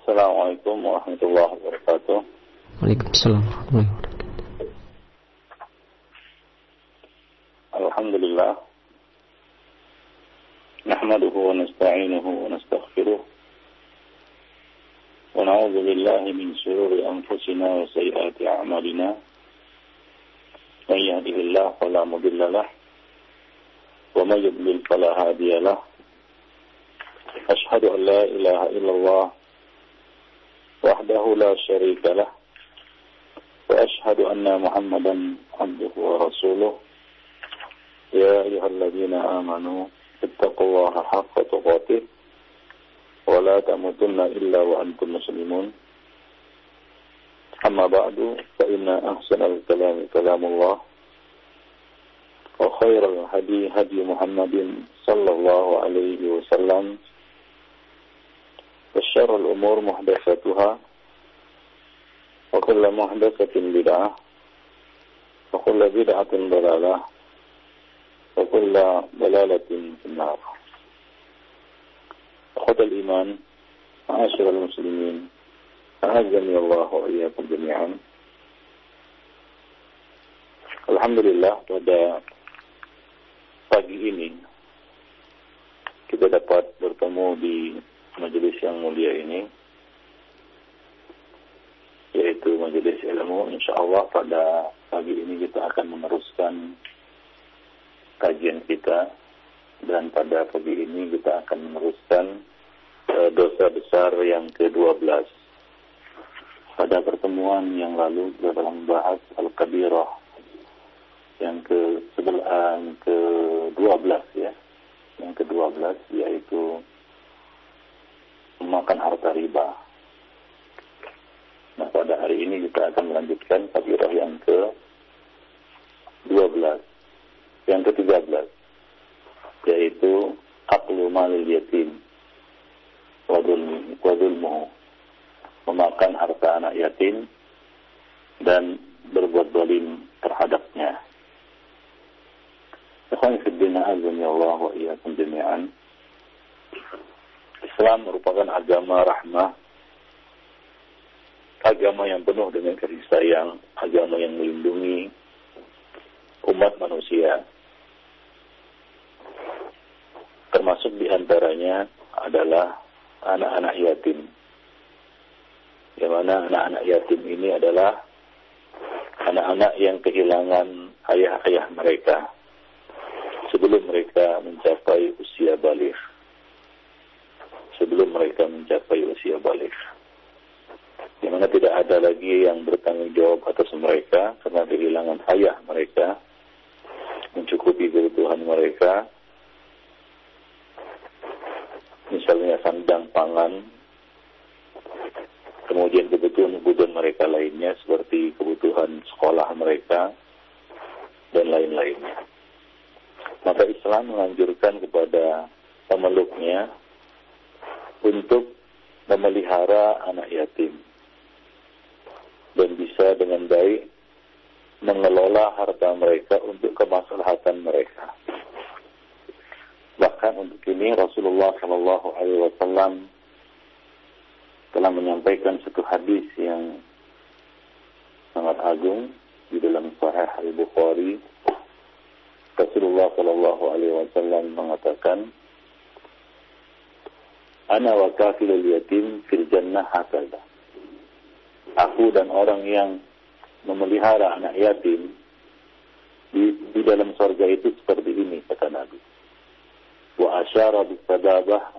Assalamualaikum warahmatullahi wabarakatuh. Waalaikumsalam warahmatullahi wabarakatuh. Alhamdulillah. Nahmaduhu wa nasta'inuhu wa nastaghfiruh. Wa na'udzu billahi min shururi anfusina wa sayyiati a'malina. Man yahdihillahu fala mudilla lahu wa man yudlil fala hadiya lahu. Ashhadu an la ilaha illallah wahdahu la syarika lah wa ashhadu anna Muhammadan abduhu wa rasuluh. Ya ayyuhalladzina amanu ittaqullaha haqqa tuqatih wa la tamutunna illa wa antum muslimun. Amma ba'du, fa inna ahsanal kalami kalamullah wa khairal hadi hadi Muhammadin sallallahu alaihi wasallam. وشر الأمور محدثاتها وكل محدثة بدعة وكل بدعة ضلالة وكل ضلالة في النار. أخوة الإيمان معاشر المسلمين أعزني الله وإياكم جميعا. Alhamdulillah, pada pagi ini kita dapat bertemu di majelis yang mulia ini, yaitu majelis ilmu. InsyaAllah pada pagi ini kita akan meneruskan kajian kita, dan pada pagi ini kita akan meneruskan dosa besar yang ke-12. Pada pertemuan yang lalu kita telah membahas Al-Kabirah yang ke-12 ya, yang ke-12, yaitu memakan harta riba. Nah, pada hari ini kita akan melanjutkan kabirah yang ke-12, yang ke-13, yaitu aklu malil yatim wa dzulmuhu, memakan harta anak yatim dan berbuat zalim terhadapnya. Ikhwan fillah, azza Allah wa iyyakum jami'an. Islam merupakan agama rahmah, agama yang penuh dengan kasih sayang, agama yang melindungi umat manusia. Termasuk diantaranya adalah anak-anak yatim. Yang mana anak-anak yatim ini adalah anak-anak yang kehilangan ayah-ayah mereka sebelum mereka mencapai usia baligh. Di mana tidak ada lagi yang bertanggung jawab atas mereka karena kehilangan ayah mereka, mencukupi kebutuhan mereka, misalnya sandang pangan, kemudian kebutuhan mereka lainnya seperti kebutuhan sekolah mereka dan lain-lainnya. Maka Islam menganjurkan kepada pemeluknya untuk memelihara anak yatim dan bisa dengan baik mengelola harta mereka untuk kemaslahatan mereka. Bahkan untuk ini Rasulullah SAW telah menyampaikan satu hadis yang sangat agung di dalam Sahih Al-Bukhari. Rasulullah SAW mengatakan, Ana wa kafilul yatim fil jannah hakada. Aku dan orang yang memelihara anak yatim di dalam surga itu seperti ini, kata Nabi. Wa asyara bis sababah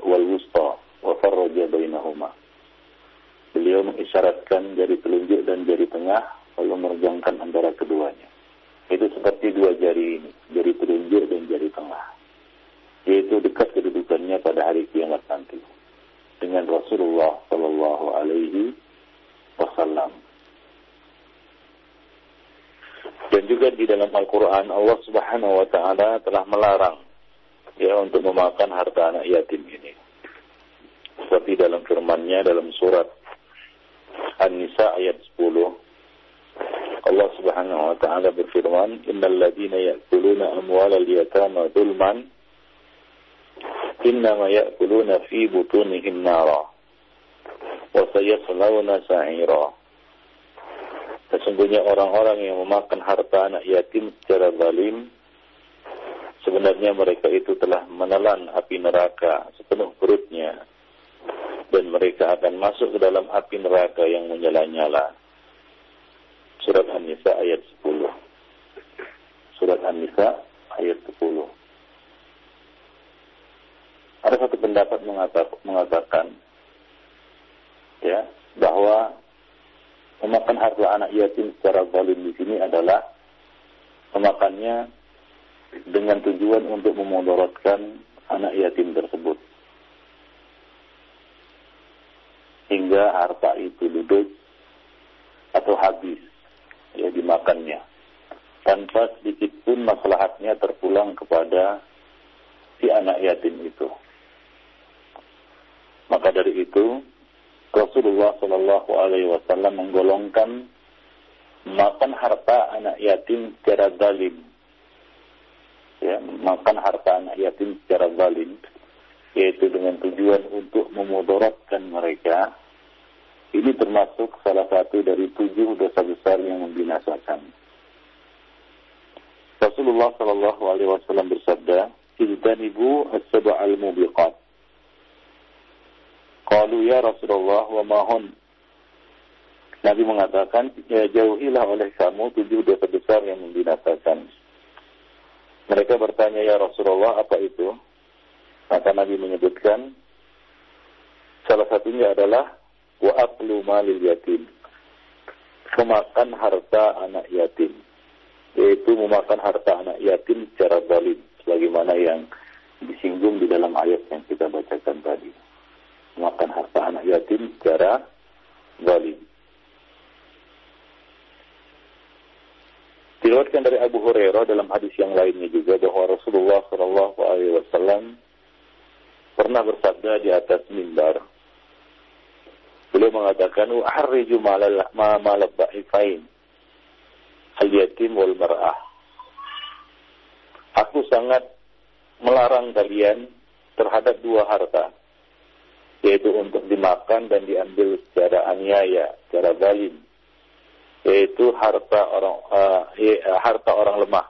wal wusta wa farraja bainahuma. Beliau mengisyaratkan jari telunjuk dan jari tengah, lalu merengangkan antara keduanya. Itu seperti dua jari ini, jari telunjuk dan jari tengah. Yaitu dekat kedudukannya pada hari kiamat nanti dengan Rasulullah Sallallahu Alaihi Wasallam. Dan juga di dalam Al-Quran Allah Subhanahu Wa Taala telah melarang ya untuk memakan harta anak yatim ini. Seperti dalam firman-Nya dalam surat An-Nisa ayat 10, Allah Subhanahu Wa Taala berfirman, Innal ladzina ya'kuluna amwalal yatama dzulman innama ya'kuluna fi butunihim nara wa sayaslawna sa'ira. Sesungguhnya orang-orang yang memakan harta anak yatim secara zalim, sebenarnya mereka itu telah menelan api neraka sepenuh perutnya, dan mereka akan masuk ke dalam api neraka yang menyala-nyala. Surat An-Nisa ayat 10. Surat An-Nisa ayat 10. Ada satu pendapat mengatakan ya, bahwa memakan harta anak yatim secara zalim di sini adalah memakannya dengan tujuan untuk memudaratkan anak yatim tersebut, hingga harta itu ludes atau habis, ya, dimakannya, tanpa sedikit pun maslahatnya terpulang kepada si anak yatim itu. Maka dari itu Rasulullah Shallallahu Alaihi Wasallam menggolongkan makan harta anak yatim secara zalim, ya, makan harta anak yatim secara zalim, yaitu dengan tujuan untuk memudaratkan mereka. Ini termasuk salah satu dari 7 dosa besar yang membinasakan. Rasulullah Shallallahu Alaihi Wasallam bersabda, "Ijtanibu as-sab'al mubiqat." Qalu ya Rasulullah wa mahun. Nabi mengatakan, ya, jauhilah oleh kamu 7 dosa besar yang membinasakan. Mereka bertanya, ya Rasulullah, apa itu? Maka Nabi menyebutkan, salah satunya adalah wa aklu malil yatim, memakan harta anak yatim, yaitu memakan harta anak yatim secara zalim, sebagaimana yang disinggung di dalam ayat yang kita bacakan tadi. Memakan harta anak yatim secara zalim. Diriwayatkan dari Abu Hurairah dalam hadis yang lainnya juga bahwa Rasulullah Shallallahu Alaihi Wasallam pernah bersabda di atas mimbar. Beliau mengatakan, "Uharriju malal ba'ifain, al-yatim wal mar'ah." Aku sangat melarang kalian terhadap 2 harta, yaitu untuk dimakan dan diambil secara aniaya, secara zalim, yaitu harta orang lemah,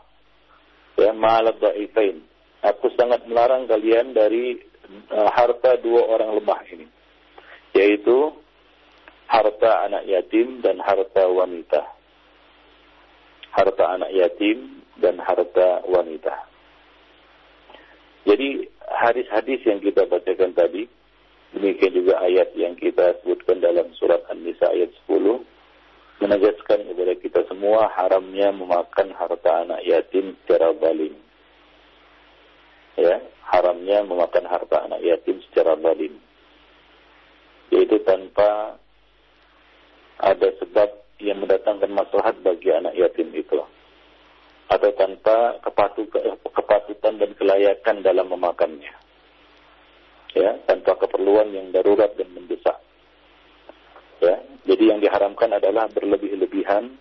ya, malad dha'ifain. Aku sangat melarang kalian dari harta 2 orang lemah ini, yaitu harta anak yatim dan harta wanita. Harta anak yatim dan harta wanita. Jadi hadis-hadis yang kita bacakan tadi, demikian juga ayat yang kita sebutkan dalam surat An-Nisa ayat 10, menegaskan kepada kita semua haramnya memakan harta anak yatim secara zalim. Ya, haramnya memakan harta anak yatim secara zalim, yaitu tanpa ada sebab yang mendatangkan maslahat bagi anak yatim itu, atau tanpa kepatutan dan kelayakan dalam memakannya, ya, tanpa keperluan yang darurat dan mendesak. Ya, jadi yang diharamkan adalah berlebih-lebihan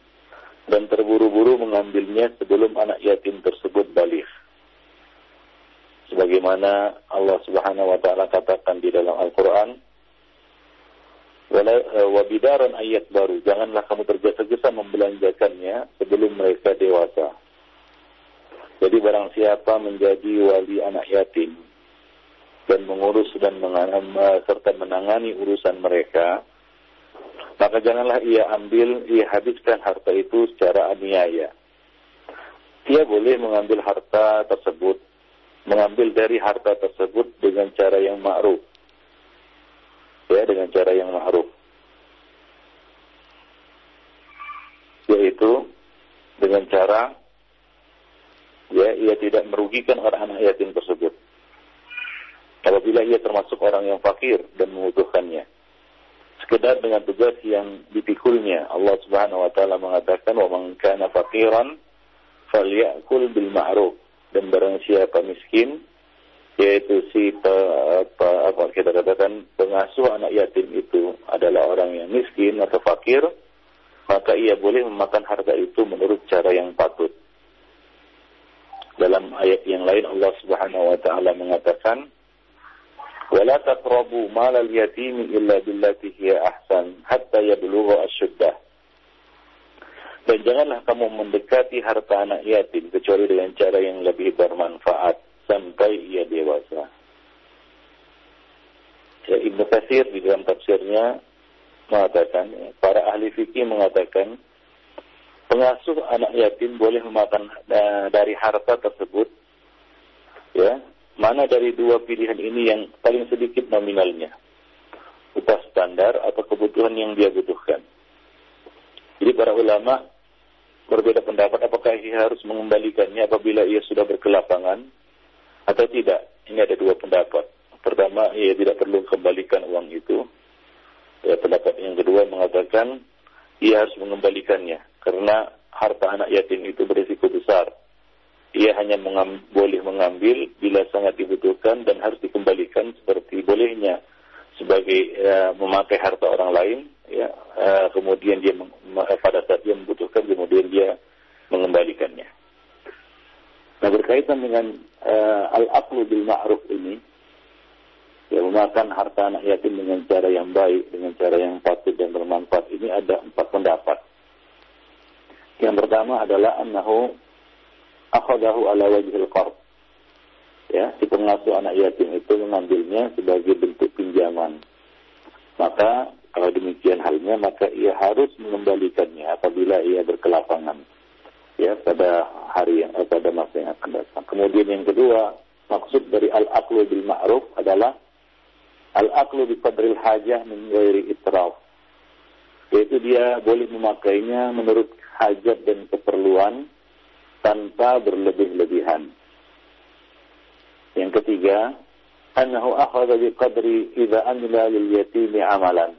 dan terburu-buru mengambilnya sebelum anak yatim tersebut baligh. Sebagaimana Allah Subhanahu wa taala katakan di dalam Al-Qur'an, wa bidaran ayat baru, janganlah kamu tergesa-gesa membelanjakannya sebelum mereka dewasa. Jadi barang siapa menjadi wali anak yatim dan mengurus dan serta menangani urusan mereka, maka janganlah ia habiskan harta itu secara aniaya. Ia boleh mengambil harta tersebut, mengambil dari harta tersebut dengan cara yang ma'ruf. Ya, dengan cara yang ma'ruf. Yaitu dengan cara, ya, ia tidak merugikan orang anak yatim tersebut. Apabila ia termasuk orang yang fakir dan membutuhkannya, sekedar dengan tugas yang dipikulnya. Allah Subhanahu wa taala mengatakan, "Wa man kana faqiran falyakul bil ma'ruf." Dan barang siapa miskin, yaitu kita katakan pengasuh anak yatim itu adalah orang yang miskin atau fakir, maka ia boleh memakan harta itu menurut cara yang patut. Dalam ayat yang lain Allah Subhanahu wa taala mengatakan, Wala taqrabu malal yatimi illa billati hiya ahsan hatta yablugha asyuddah. Dan janganlah kamu mendekati harta anak yatim kecuali dengan cara yang lebih bermanfaat sampai ia dewasa. Ya, Ibnu Katsir di dalam tafsirnya mengatakan, para ahli fikih mengatakan, pengasuh anak yatim boleh memakan dari harta tersebut, ya, mana dari dua pilihan ini yang paling sedikit nominalnya, upah standar atau kebutuhan yang dia butuhkan. Jadi para ulama berbeda pendapat apakah ia harus mengembalikannya apabila ia sudah berkelapangan atau tidak. Ini ada dua pendapat. Pertama, ia tidak perlu kembalikan uang itu. Ya, pendapat yang kedua mengatakan ia harus mengembalikannya karena harta anak yatim itu berisiko besar. Ia hanya boleh mengambil bila sangat dibutuhkan dan harus dikembalikan seperti bolehnya sebagai memakai harta orang lain. Ya, kemudian dia pada saat dia membutuhkan, kemudian dia mengembalikannya. Nah, berkaitan dengan al-aqlu bil ma'ruf ini, ya, memakan harta anak yatim dengan cara yang baik, dengan cara yang patut dan bermanfaat, ini ada 4 pendapat. Yang pertama adalah annahu akhadahu ala wajhil qard. Ya, si pengasuh anak yatim itu mengambilnya sebagai bentuk pinjaman. Maka kalau demikian halnya, maka ia harus mengembalikannya apabila ia berkelapangan, ya, pada pada masa yang akan datang. Kemudian yang kedua, maksud dari al-aqlu bil ma'ruf adalah al-aqlu bi qadril hajah min ghairi israf. Yaitu dia boleh memakainya menurut hajat dan keperluan tanpa berlebih-lebihan. Yang ketiga, annahu akhadha bi qadri idza amila lil yatimi amalan.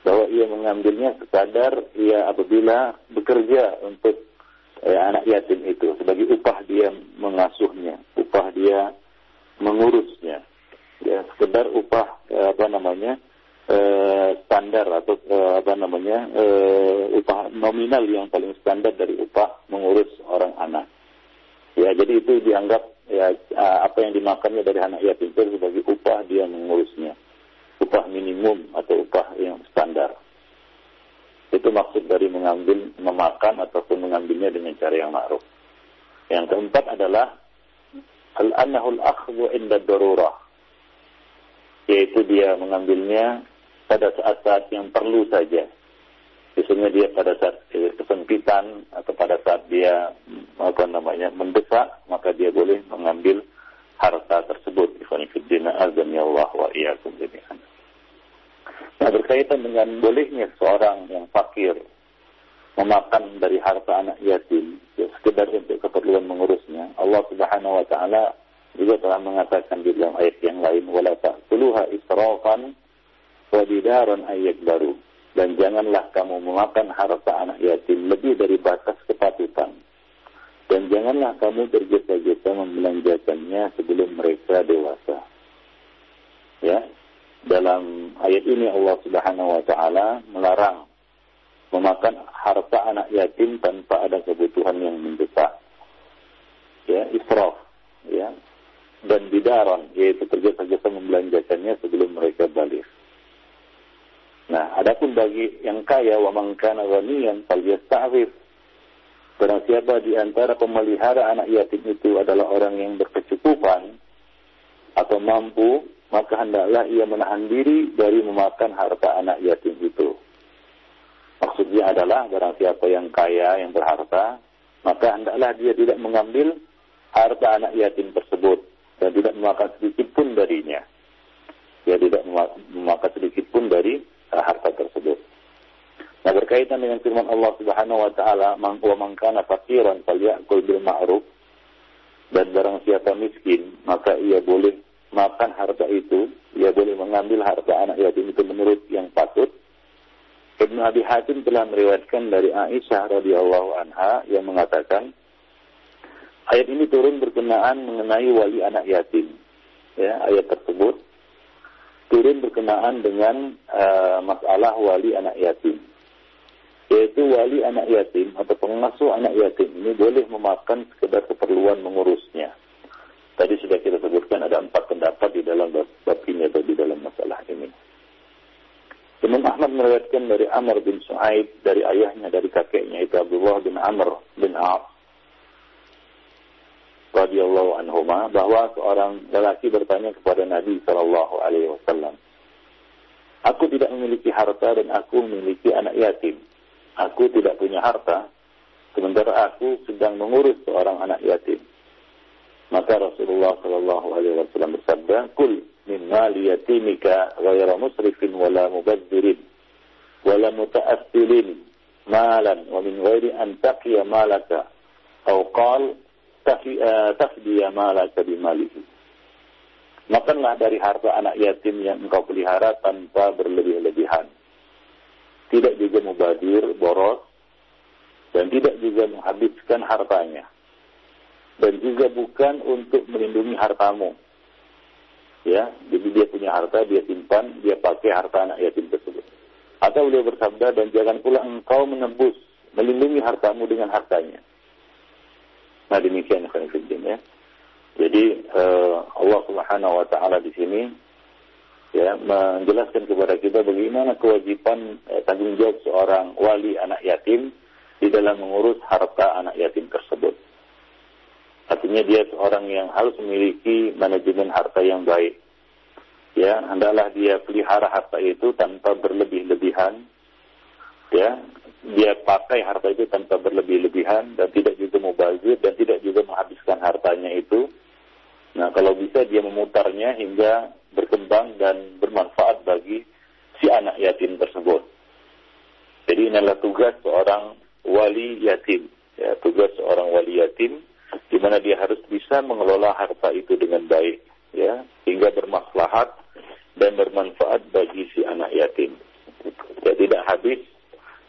Bahwa ia mengambilnya sekadar ia apabila bekerja untuk anak yatim itu sebagai upah dia mengasuhnya, upah dia mengurusnya, ya, sekedar upah standar atau upah nominal yang paling standar dari upah mengurus orang anak. Ya, jadi itu dianggap, ya, apa yang dimakannya dari anak yatim itu sebagai upah dia mengurusnya, upah minimum atau upah yang standar. Itu maksud dari memakan ataupun mengambilnya dengan cara yang ma'ruf. Yang keempat adalah al-annahul akhdhu inda darurah, yaitu dia mengambilnya pada saat-saat yang perlu saja. Biasanya dia pada saat kesempitan atau pada saat dia mendesak, maka dia boleh mengambil harta tersebut. Ikhwan fillah, azan ya Allah wa iyyakum jami'an. Nah, berkaitan dengan bolehnya seorang yang fakir memakan dari harta anak yatim, ya, sekedar untuk keperluan mengurusnya, Allah Subhanahu wa taala juga telah mengatakan di dalam ayat yang lain, wala ta'kuluha israfan wa bidaran ayyakbaru. Dan janganlah kamu memakan harta anak yatim lebih dari batas kepatutan. Dan janganlah kamu tergesa-gesa membelanjakannya sebelum mereka dewasa. Ya, dalam ayat ini Allah Subhanahu wa taala melarang memakan harta anak yatim tanpa ada kebutuhan yang mendesak. Ya, israf, ya. Dan bidaran, yaitu tergesa-gesa membelanjakannya sebelum mereka balik. Nah, adapun bagi yang kaya, wa man kana ghaniyan falyasta'fif. Barang siapa di antara pemelihara anak yatim itu adalah orang yang berkecukupan atau mampu, maka hendaklah ia menahan diri dari memakan harta anak yatim itu. Maksudnya adalah barang siapa yang kaya, yang berharta, maka hendaklah dia tidak mengambil harta anak yatim tersebut dan tidak memakan sedikit pun darinya. Dia tidak memakan sedikit pun dari harta tersebut. Nah, berkaitan dengan firman Allah Subhanahu wa taala, "Man kana faqiran falyakul bil ma'ruf." Dan barang siapa miskin, maka ia boleh makan harta itu, ia boleh mengambil harta anak yatim itu menurut yang patut. Ibnu Abi Hatim telah meriwayatkan dari Aisyah radhiyallahu anha yang mengatakan, ayat ini turun berkenaan mengenai wali anak yatim. Ya, ayat tersebut turun berkenaan dengan masalah wali anak yatim. Yaitu wali anak yatim atau pengasuh anak yatim ini boleh memakan sekedar keperluan mengurusnya. Tadi sudah kita sebutkan disebutkan ada 4 pendapat di dalam bab ini atau di dalam masalah ini. Imam Ahmad meriwayatkan dari Amr bin Shu'aib, dari ayahnya, dari kakeknya itu Abdullah bin Amr bin Auf radhiyallahu anhuma, bahwa seorang lelaki bertanya kepada Nabi sallallahu alaihi wasallam, "Aku tidak memiliki harta dan aku memiliki anak yatim. Aku tidak punya harta, sementara aku sedang mengurus seorang anak yatim." Maka Rasulullah sallallahu alaihi wasallam bersabda, "Kul min mali yatimika ghayra musrifin wala mubazzirin wala muta'assilin malan wa min ghairi an taqiya malaka aw qal tafdiya malaka bimalihi." Makanlah dari harta anak yatim yang engkau pelihara tanpa berlebih-lebihan, tidak juga mubadir, boros, dan tidak juga menghabiskan hartanya, dan juga bukan untuk melindungi hartamu. Ya, jadi dia punya harta, dia simpan, dia pakai harta anak yatim tersebut. Atau beliau bersabda, dan jangan pula engkau menebus, melindungi hartamu dengan hartanya. Nah, demikian ya. Jadi Allah Subhanahu wa taala di sini ya menjelaskan kepada kita bagaimana kewajiban tanggung jawab seorang wali anak yatim di dalam mengurus harta anak yatim tersebut. Artinya dia seorang yang harus memiliki manajemen harta yang baik. Ya, hendaklah dia pelihara harta itu tanpa berlebih-lebihan. Ya, dia pakai harta itu tanpa berlebih-lebihan dan tidak juga mubazir dan tidak juga menghabiskan hartanya itu. Nah, kalau bisa dia memutarnya hingga berkembang dan bermanfaat bagi si anak yatim tersebut. Jadi inilah tugas seorang wali yatim. Ya, tugas seorang wali yatim, di mana dia harus bisa mengelola harta itu dengan baik, ya, hingga bermaslahat dan bermanfaat bagi si anak yatim. Ya, tidak habis,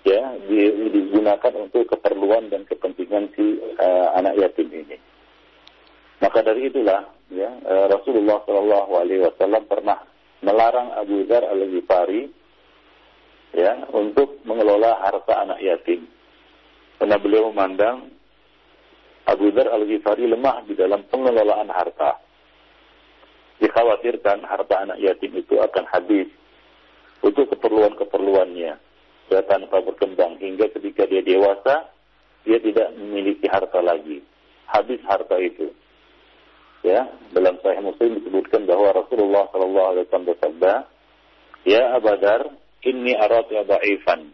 ya, digunakan untuk keperluan dan kepentingan si anak yatim ini. Maka dari itulah, ya, Rasulullah Shallallahu Alaihi Wasallam pernah melarang Abu Dzar Al-Ghifari, ya, untuk mengelola harta anak yatim, karena beliau memandang Abu Dzar Al-Ghifari lemah di dalam pengelolaan harta. Dikhawatirkan harta anak yatim itu akan habis untuk keperluan-keperluannya, ya, tanpa berkembang, hingga ketika dia dewasa, dia tidak memiliki harta lagi. Habis harta itu. Ya, dalam Sahih Muslim disebutkan bahwa Rasulullah sallallahu alaihi wasallam bersabda, "Ya Abu Dzar, inni araka dha'ifan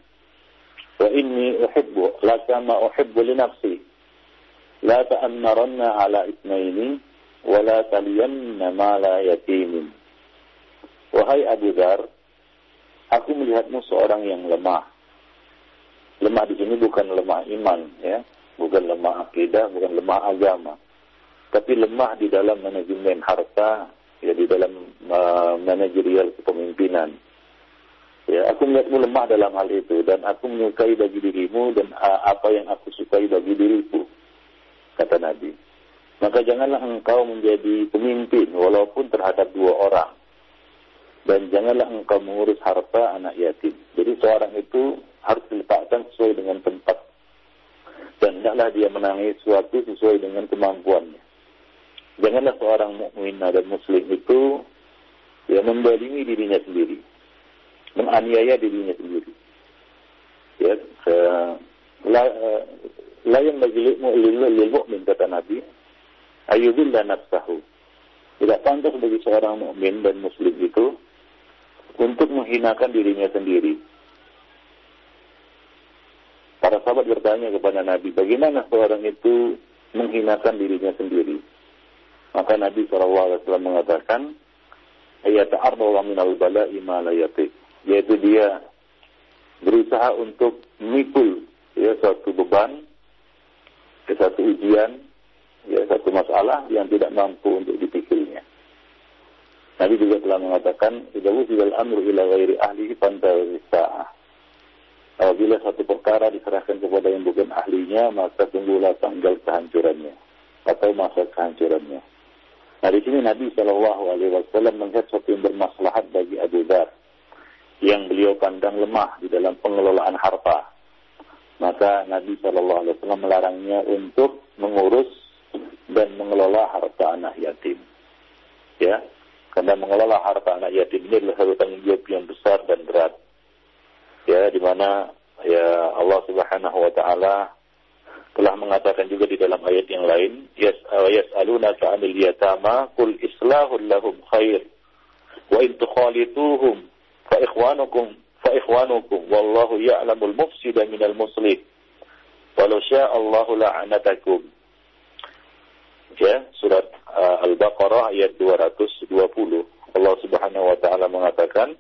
wa inni uhibbu laka ma uhibbu li nafsi. La ta'ammaranna ala itsnaini wa la taliyanna mala yatimin." Wahai Abu Dzar, aku melihatmu seorang yang lemah. Lemah di sini bukan lemah iman, ya, bukan lemah akidah, bukan lemah agama, tapi lemah di dalam manajemen harta, ya, di dalam manajerial kepemimpinan. Ya, aku melihatmu lemah dalam hal itu, dan aku menyukai bagi dirimu dan apa yang aku sukai bagi diriku, kata Nabi. Maka janganlah engkau menjadi pemimpin walaupun terhadap 2 orang, dan janganlah engkau mengurus harta anak yatim. Jadi seorang itu harus diletakkan sesuai dengan tempat, dan hendaklah dia menangis sesuatu sesuai dengan kemampuannya. Janganlah seorang mukmin dan muslim itu, ya, mendolimi dirinya sendiri, menganiaya dirinya sendiri. Ya, la yanbaghi lil mu'min, kata Nabi, ayyudilla nafsahu. Tidak pantas bagi seorang mukmin dan muslim itu untuk menghinakan dirinya sendiri. Para sahabat bertanya kepada Nabi, bagaimana seorang itu menghinakan dirinya sendiri? Maka Nabi SAW mengatakan, ayata'arrawa minal bala'i ma la yatiq, yaitu dia berusaha untuk memikul, ya, suatu beban, satu ujian, ya, satu masalah yang tidak mampu untuk dipikulnya. Nabi juga telah mengatakan, idza wusila al-amru ila ghairi ahlihi fantazir sa'ah. Apabila satu perkara diserahkan kepada yang bukan ahlinya, maka tunggulah tanggal kehancurannya atau masa kehancurannya. Nah, di sini Nabi Shallallahu Alaihi Wasallam melihat sesuatu yang bermaslahat bagi Abu Dzar, yang beliau pandang lemah di dalam pengelolaan harta. Maka Nabi Shallallahu Alaihi Wasallam melarangnya untuk mengurus dan mengelola harta anak yatim. Ya, karena mengelola harta anak yatim ini adalah satu tanggung jawab yang besar dan berat. Ya, di mana ya Allah Subhanahu wa taala telah mengatakan juga di dalam ayat yang lain, yas'alunaka 'anil yatama qul islahul lahum khair wa in tukhalituhum fa ikhwanukum wallahu ya'lamul mufsida minal muslih walau syaa Allahu la'anatakum. Ya, surat Al-Baqarah ayat 220. Allah Subhanahu wa taala mengatakan,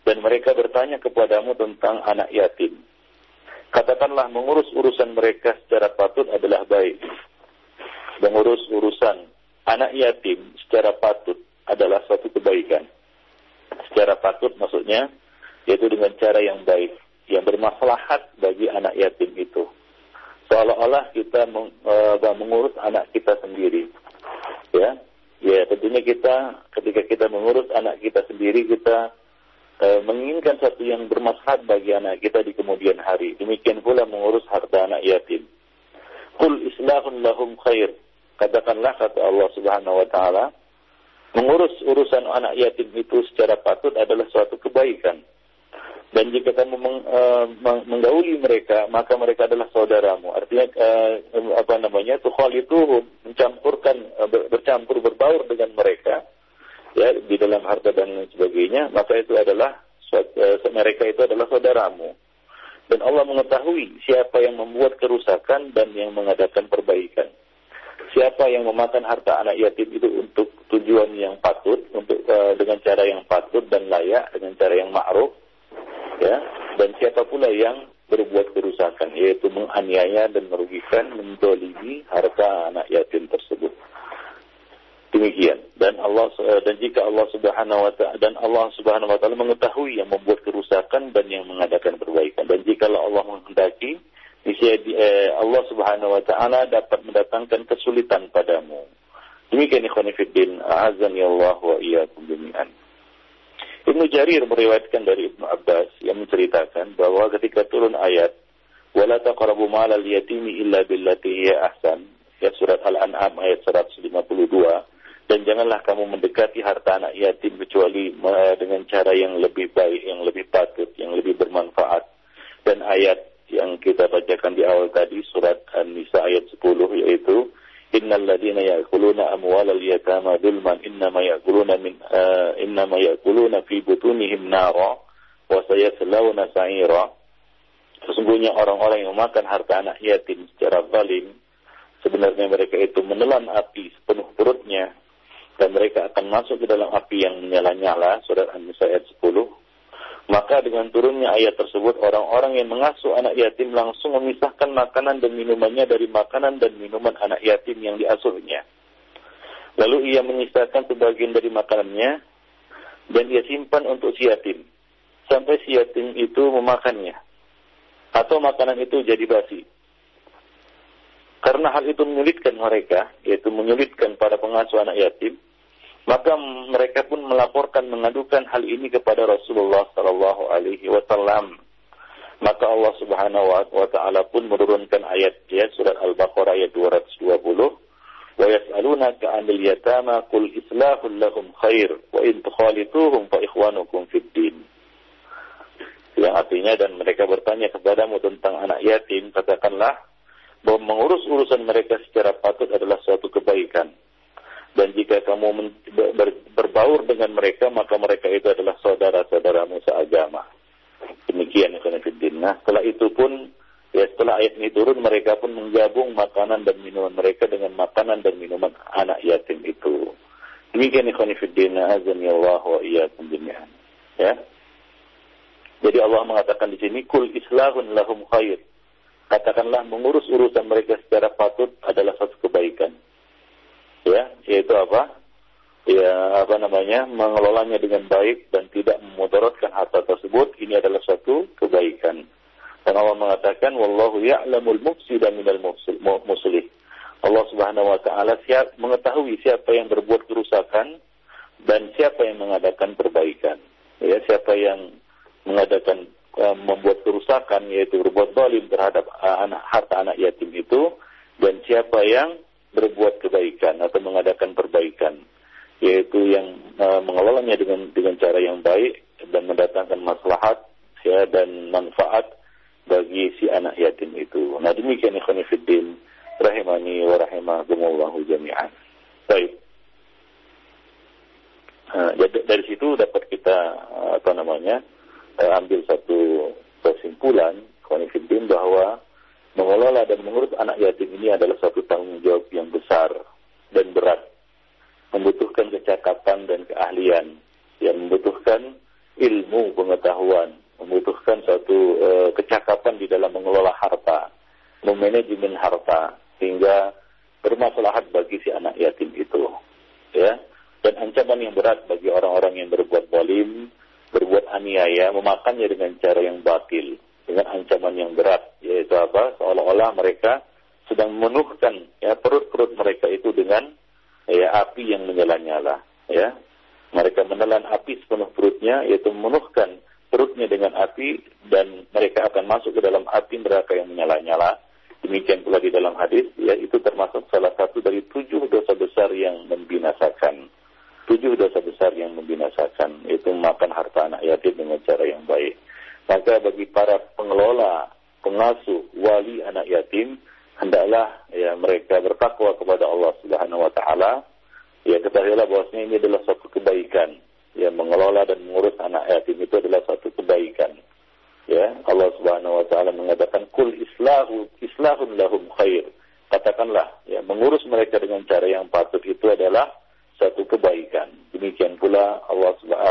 dan mereka bertanya kepadamu tentang anak yatim. Katakanlah mengurus urusan mereka secara patut adalah baik. Mengurus urusan anak yatim secara patut adalah suatu kebaikan. Secara patut maksudnya yaitu dengan cara yang baik, yang bermaslahat bagi anak yatim itu. Seolah-olah kita mengurus anak kita sendiri. Ya, tentunya kita ketika kita mengurus anak kita sendiri, kita menginginkan sesuatu yang bermaslahat bagi anak kita di kemudian hari. Demikian pula mengurus harta anak yatim. Qul islahun lahum khair. Katakanlah, kata Allah Subhanahu wa taala, mengurus urusan anak yatim itu secara patut adalah suatu kebaikan. Dan jika kamu menggauli mereka, maka mereka adalah saudaramu. Artinya tukhalituhum, bercampur berbaur dengan mereka, ya, di dalam harta dan lain sebagainya, maka itu adalah mereka itu adalah saudaramu. Dan Allah mengetahui siapa yang membuat kerusakan dan yang mengadakan perbaikan. Siapa yang memakan harta anak yatim itu untuk tujuan yang patut, untuk dengan cara yang patut dan layak, dengan cara yang ma'ruf, ya. Dan siapa pula yang berbuat kerusakan, yaitu menganiaya dan merugikan, menzalimi harta anak yatim tersebut. Demikian. Dan jika Allah Subhanahu wa taala mengetahui yang membuat kerusakan dan yang mengadakan perbaikan, dan jika Allah menghendaki, Allah Subhanahu wa taala dapat mendatangkan kesulitan padamu. Demikian ikhwan fillah, azan ya Allah wa iyyakum jami'an. Ibnu Jarir meriwayatkan dari Ibnu Abbas yang menceritakan bahwa ketika turun ayat wala taqrabu malal yatimi illa billati hiya ahsan, ya, surat Al-An'am ayat 152, dan janganlah kamu mendekati harta anak yatim kecuali dengan cara yang lebih baik, yang lebih patut, yang lebih bermanfaat. Dan ayat yang kita bacakan di awal tadi, surat An-Nisa ayat 10, yaitu innal ladzina ya'kuluna amwalal yatama dzulman innama ya'kuluna fi butunihim nara wa sayaslawna sa'ira. Sesungguhnya orang-orang yang memakan harta anak yatim secara zalim, sebenarnya mereka itu menelan api sepenuh perutnya, dan mereka akan masuk ke dalam api yang menyala-nyala, surat An-Nisa ayat 10. Maka dengan turunnya ayat tersebut, orang-orang yang mengasuh anak yatim langsung memisahkan makanan dan minumannya dari makanan dan minuman anak yatim yang diasuhnya. Lalu ia menyisakan sebagian dari makanannya dan ia simpan untuk si yatim, sampai si yatim itu memakannya, atau makanan itu jadi basi. Karena hal itu menyulitkan mereka, yaitu menyulitkan para pengasuh anak yatim, maka mereka pun melaporkan, mengadukan hal ini kepada Rasulullah sallallahu alaihi wasallam. Maka Allah Subhanahu wa taala pun menurunkan ayat, ya, surat Al-Baqarah ayat 220, wa yas'alunaka 'anil yatama qul islahul lahum khair wa in tukhalituhum fa ikhwanukum fid din. Yang artinya, dan mereka bertanya kepadamu tentang anak yatim, katakanlah bahwa mengurus urusan mereka secara patut adalah suatu kebaikan. Dan jika kamu berbaur dengan mereka, maka mereka itu adalah saudara-saudaramu seagama. Demikian ikhwan fillah. Nah, setelah itu pun, ya, setelah ayat ini turun, mereka pun menggabung makanan dan minuman mereka dengan makanan dan minuman anak yatim itu. Demikian ikhwan fillah, azan ya Allah wa iyyakum jami'an. Ya. Jadi Allah mengatakan di sini, kul islahun lahum khair. Katakanlah mengurus urusan mereka secara patut adalah satu kebaikan. Ya, yaitu apa? Ya, mengelolanya dengan baik dan tidak memudaratkan harta tersebut, ini adalah suatu kebaikan. Dan Allah mengatakan, wallahu ya'lamul mufsida minal muslih. Allah Subhanahu wa taala mengetahui siapa yang berbuat kerusakan dan siapa yang mengadakan perbaikan. Ya, siapa yang mengadakan membuat kerusakan, yaitu berbuat zalim terhadap harta anak yatim itu, dan siapa yang berbuat kebaikan atau mengadakan perbaikan. yaitu yang mengelolanya dengan cara yang baik dan mendatangkan maslahat ya dan manfaat bagi si anak yatim itu. Nah, demikian ikhwan fillah rahimani wa rahimakumullahu jami'an. Baik. Dari situ dapat kita ambil satu kesimpulan ikhwan fillah bahwa mengelola dan mengurus anak yatim ini adalah satu tanggung jawab yang besar dan berat, membutuhkan kecakapan dan keahlian, yang membutuhkan ilmu pengetahuan, membutuhkan suatu kecakapan di dalam mengelola harta, memanajemen harta sehingga bermaslahat bagi si anak yatim itu, ya. Dan ancaman yang berat bagi orang-orang yang berbuat zalim, berbuat aniaya, memakannya dengan cara yang batil, dengan ancaman yang berat, yaitu apa? Seolah-olah mereka sedang memenuhkan ya perut-perut mereka itu dengan api yang menyala-nyala, ya. Mereka menelan api sepenuh perutnya, yaitu memenuhkan perutnya dengan api, dan mereka akan masuk ke dalam api neraka yang menyala-nyala. Demikian pula di dalam hadis, ya, itu termasuk salah satu dari 7 dosa besar yang membinasakan. 7 dosa besar yang membinasakan, yaitu makan harta anak yatim dengan cara yang baik. Maka bagi para pengelola, pengasuh, wali anak yatim, hendaklah ya mereka bertakwa kepada Allah Subhanahu wa taala. Ya, ketahuilah bahwasanya ini adalah suatu kebaikan. Ya, mengelola dan mengurus anak yatim itu adalah suatu kebaikan. Ya, Allah Subhanahu wa taala mengatakan kul islahun lahum khair. Katakanlah, ya, mengurus mereka dengan cara yang patut itu adalah satu kebaikan. Demikian pula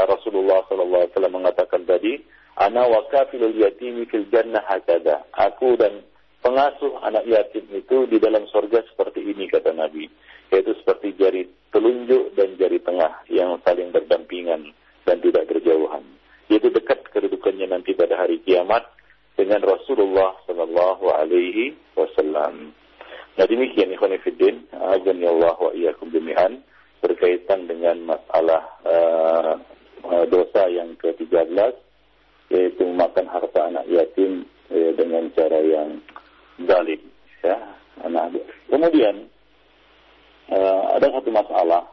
Rasulullah sallallahu alaihi wasallam mengatakan tadi, ana wa kafilul yatimi fil jannah hakada. Aku dan pengasuh anak yatim itu di dalam surga seperti ini, kata Nabi, yaitu seperti jari telunjuk dan jari tengah yang saling berdampingan dan tidak berjauhan. Yaitu dekat kedudukannya nanti pada hari kiamat dengan Rasulullah sallallahu alaihi wasallam. Nah, demikian ikhwan fillah, azan ya Allah wa iyyakum jami'an, berkaitan dengan masalah dosa yang ke-13, yaitu memakan harta anak yatim dengan cara yang zalim, ya. Kemudian ada satu masalah,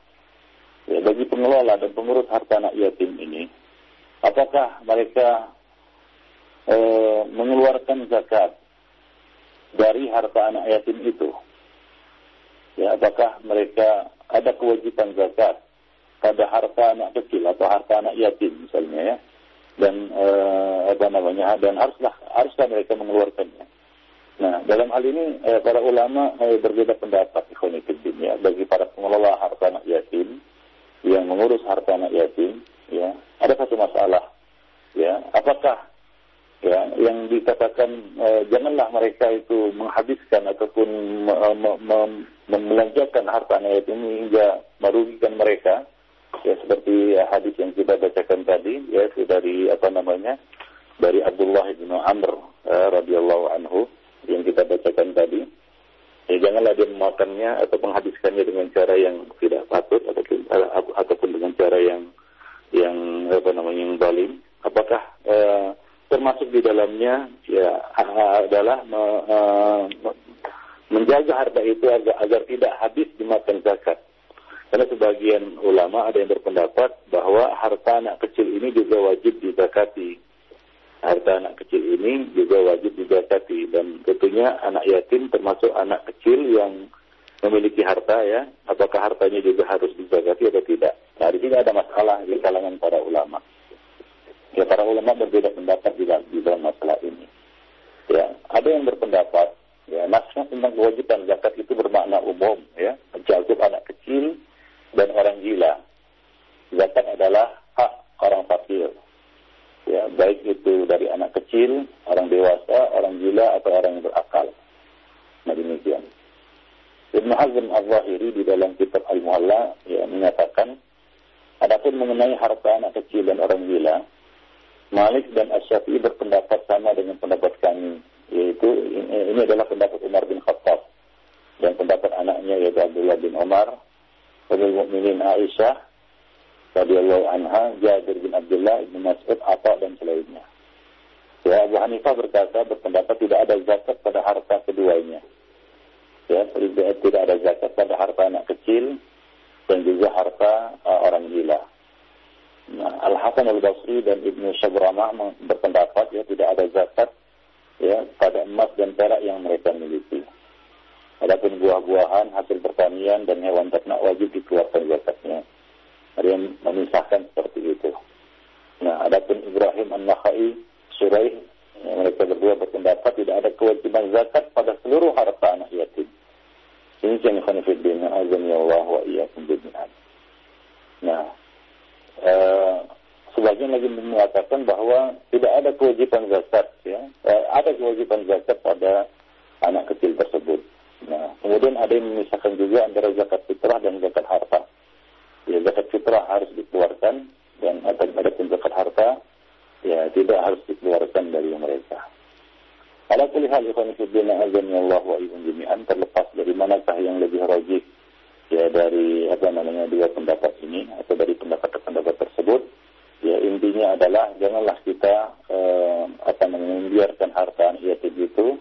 ya, bagi pengelola dan pengurus harta anak yatim ini, apakah mereka mengeluarkan zakat dari harta anak yatim itu? Ya, apakah mereka ada kewajiban zakat pada harta anak kecil atau harta anak yatim misalnya, ya, dan dan haruslah mereka mengeluarkannya. Nah, dalam hal ini para ulama berbeda pendapat, ikhwan fillah, ya, bagi para pengelola harta anak yatim yang mengurus harta anak yatim, ya, ada satu masalah, ya, apakah ya yang dikatakan janganlah mereka itu menghabiskan ataupun membelanjakan harta anak yatim ini hingga merugikan mereka, ya, seperti hadis yang kita bacakan tadi, ya, dari dari Abdullah bin Amr radhiyallahu anhu yang kita bacakan tadi. Ya, janganlah dia memakannya atau menghabiskannya dengan cara yang tidak patut ataupun dengan cara yang zalim. Apakah termasuk di dalamnya, ya, adalah menjaga harta itu agar tidak habis dimakan zakat. Karena sebagian ulama ada yang berpendapat bahwa harta anak kecil ini juga wajib dizakati. Harta anak kecil ini juga wajib dizakati, dan tentunya anak yatim termasuk anak kecil yang memiliki harta, ya. Apakah hartanya juga harus dizakati atau tidak? Nah, di sini ada masalah di kalangan para ulama. Ya, para ulama berbeda pendapat di dalam masalah ini. Ya, ada yang berpendapat, ya, nasnya tentang kewajiban zakat itu bermakna umum, ya, mencakup anak kecil dan orang gila. Zakat adalah hak orang fakir, ya, baik itu dari anak kecil, orang dewasa, orang gila, atau orang yang berakal. Nah, demikian. Ibnu Hazm al-Zahiri di dalam kitab Al-Muhalla, ya, menyatakan, adapun mengenai harta anak kecil dan orang gila, Malik dan Asy-Syafi'i berpendapat sama dengan pendapat kami, yaitu ini adalah pendapat Umar bin Khattab dan pendapat anaknya yaitu Abdullah bin Umar, Ummul Mukminin Aisyah radhiyallahu anha, Jabir bin Abdullah, Ibnu Mas'ud, Atha dan selainnya. Ya, Abu Hanifah berpendapat tidak ada zakat pada harta keduanya. Ya, tidak ada zakat pada harta anak kecil dan juga harta orang gila. Nah, Al-Hasan Al-Basri dan Ibnu Syabramah berpendapat ya tidak ada zakat ya pada emas dan perak yang mereka miliki. Adapun buah-buahan, hasil pertanian dan hewan ternak wajib dikeluarkan zakatnya. Ada yang memisahkan seperti itu. Nah, adapun Ibrahim An-Nakhai, Suraih, mereka berdua berpendapat tidak ada kewajiban zakat pada seluruh harta anak yatim. Ini yang khonifuddin azani Allah wa iyyakum jami'an. Nah, sebagian lagi mengatakan bahwa tidak ada kewajiban zakat ya. Ada kewajiban zakat pada anak kecil tersebut. Nah, kemudian ada yang memisahkan juga antara zakat fitrah dan zakat harta. Ya, zakat fitrah harus dikeluarkan dan ada pun zakat harta ya tidak harus dikeluarkan dari mereka. Ala kulli hal ikhwan fillah azan Allah wa iyyakum jami'an, terlepas dari manakah yang lebih rajih ya dari dua pendapat ini atau dari pendapat-pendapat tersebut, ya intinya adalah janganlah kita membiarkan harta anak yatim itu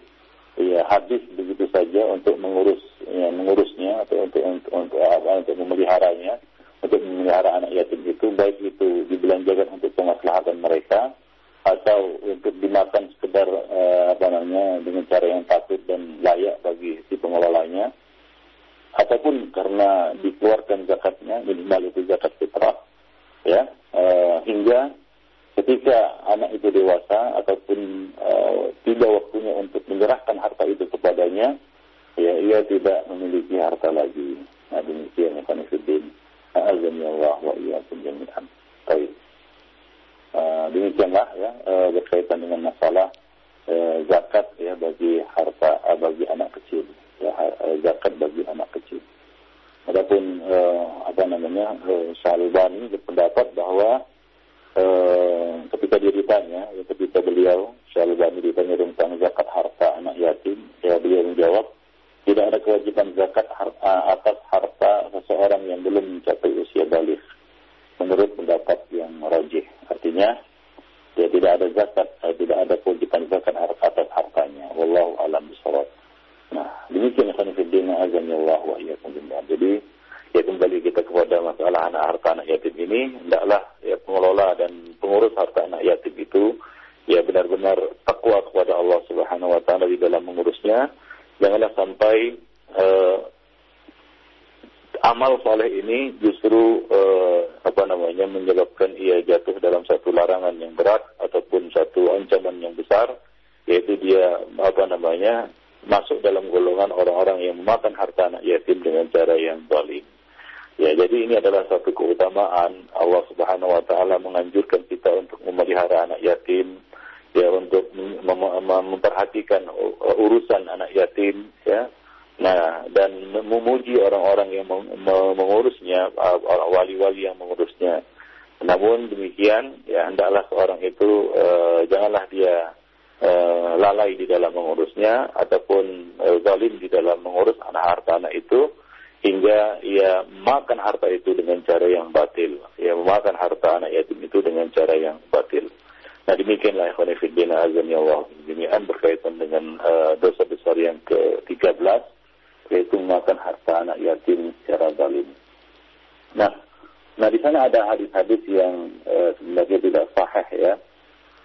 ya habis begitu saja untuk mengurusnya atau untuk memeliharanya, untuk memelihara anak yatim itu, baik itu dibelanjakan untuk kemaslahatan mereka atau untuk dimakan sekedar dengan cara yang patut dan layak bagi si pengelolanya, ataupun karena dikeluarkan zakatnya, minimal itu zakat fitrah ya, hingga ketika anak itu dewasa ataupun tiba waktunya untuk menyerahkan harta itu kepadanya, ya ia tidak memiliki harta lagi. Nah, demikian ya khonifuddin azani Allah wa iyyakum jami'an. Baik. Demikianlah ya berkaitan dengan masalah zakat ya bagi harta bagi anak kecil ya, zakat bagi anak kecil. Adapun Syalbani berpendapat bahwa ketika dia ditanya, ketika beliau Syalbani ditanya tentang zakat harta anak yatim, ya beliau menjawab tidak ada kewajiban zakat atas harta seseorang yang belum mencapai usia baligh, menurut pendapat yang rajih. Artinya ya tidak ada zakat, tidak ada kewajiban zakat atas hartanya. Wallahu a'lam bishawab. Nah, demikian khonifuddin azani Allah wa iyyakum jami'an. Jadi ya kembali kita kepada masalah harta anak yatim ini, hendaklah ya pengelola dan pengurus harta anak yatim itu ya benar-benar takwa kepada Allah Subhanahu wa taala di dalam mengurusnya. Janganlah sampai amal soleh ini justru menyebabkan ia jatuh dalam satu larangan yang berat ataupun satu ancaman yang besar, yaitu dia masuk dalam golongan orang-orang yang memakan harta anak yatim dengan cara yang zalim. Ya, jadi ini adalah satu keutamaan Allah Subhanahu wa taala menganjurkan kita untuk memelihara anak yatim, ya, untuk memperhatikan urusan anak yatim, ya. Nah, dan memuji orang-orang yang mengurusnya, wali-wali yang mengurusnya. Namun demikian, ya hendaklah seorang itu janganlah dia lalai di dalam mengurusnya ataupun zalim di dalam mengurus harta anak itu, hingga ia makan harta itu dengan cara yang batil, ia memakan harta anak yatim itu dengan cara yang batil. Nah, demikianlah ikhwan fillah azani Allah jami'an berkaitan dengan dosa besar yang ke-13, yaitu memakan harta anak yatim secara zalim. Nah di sana ada hadis-hadis yang sebenarnya tidak sahih ya,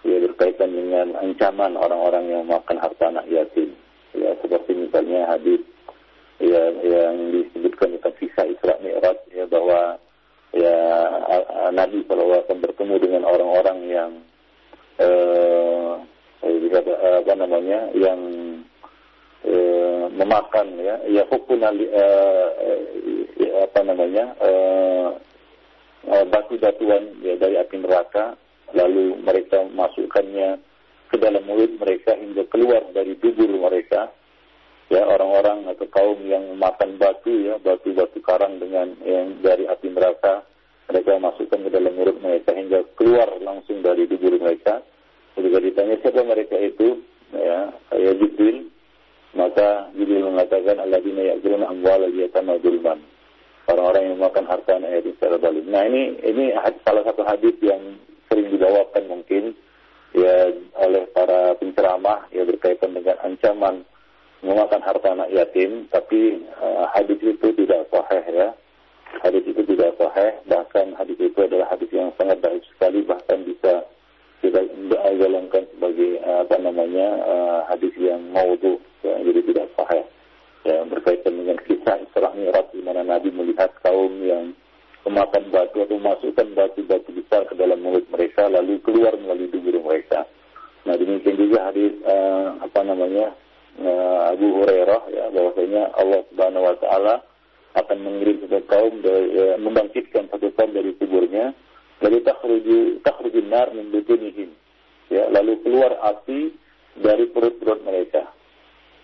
berkaitan dengan ancaman orang-orang yang memakan harta anak yatim. Ya, seperti misalnya hadis yang disebutkan tentang kisah Isra Mi'raj, ya, bahwa ya Nabi SAW bertemu dengan orang-orang yang yang memakan batu-batuan ya dari api neraka, lalu mereka masukkannya ke dalam mulut mereka hingga keluar dari dubur mereka. Ya, orang-orang atau kaum yang memakan batu karang dengan yang dari api neraka, mereka masukkan ke dalam mulut mereka hingga keluar langsung dari dubur mereka. Ketika ditanya siapa mereka itu, ya Jibril, maka Jibril mengatakan alladzina ya'kuluna amwalal yatama dzulman, orang-orang yang makan harta anak yatim secara zalim. Nah, ini salah satu hadis yang sering dibawakan mungkin ya oleh para penceramah ya berkaitan dengan ancaman memakan harta anak yatim, tapi hadis itu tidak sahih ya. hadis itu tidak sahih, bahkan hadis itu adalah hadis yang sangat baik sekali, bahkan bisa kita golongkan sebagai hadis yang maudhu, ya, jadi tidak sahih. Ya, berkaitan dengan kisah Isra Mi'raj di mana Nabi melihat kaum yang memakan batu atau memasukkan batu-batu besar ke dalam mulut mereka lalu keluar melalui dubur mereka. Nah, demikian juga hadis Abu Hurairah, ya, bahwasanya Allah Subhanahu wa taala akan mengirim satu kaum membangkitkan satu kaum dari kuburnya, lalu takhrujun nar min butunihim, ya, lalu keluar api dari perut-perut mereka.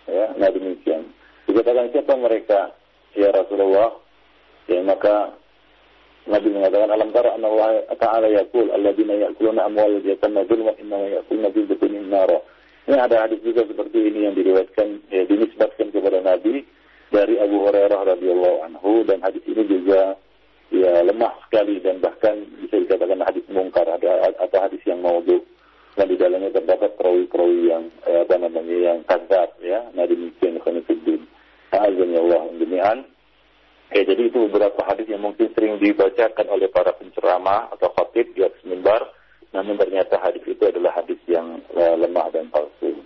Ya, nah demikian. Dikatakan siapa mereka? Ya Rasulullah. Ya, maka Nabi mengatakan alam tara anna Allah ta'ala yaqul alladziina ya'kuluna amwal yatama dzulman innama ya'kuluna fi butunihim nara. Ini ada hadis juga seperti ini yang diriwayatkan, ya, dinisbatkan kepada Nabi dari Abu Hurairah radhiyallahu anhu, dan hadis ini juga ya lemah sekali dan bahkan bisa dikatakan hadis mungkar atau hadis yang maudhu. Dan di dalamnya terdapat perawi-perawi yang yang kadzab, ya. Nah demikian khonifuddin. Azan ya Allah demikian. Jadi itu beberapa hadis yang mungkin sering dibacakan oleh para penceramah atau khatib di atas mimbar, namun ternyata hadis itu adalah hadis yang lemah dan palsu.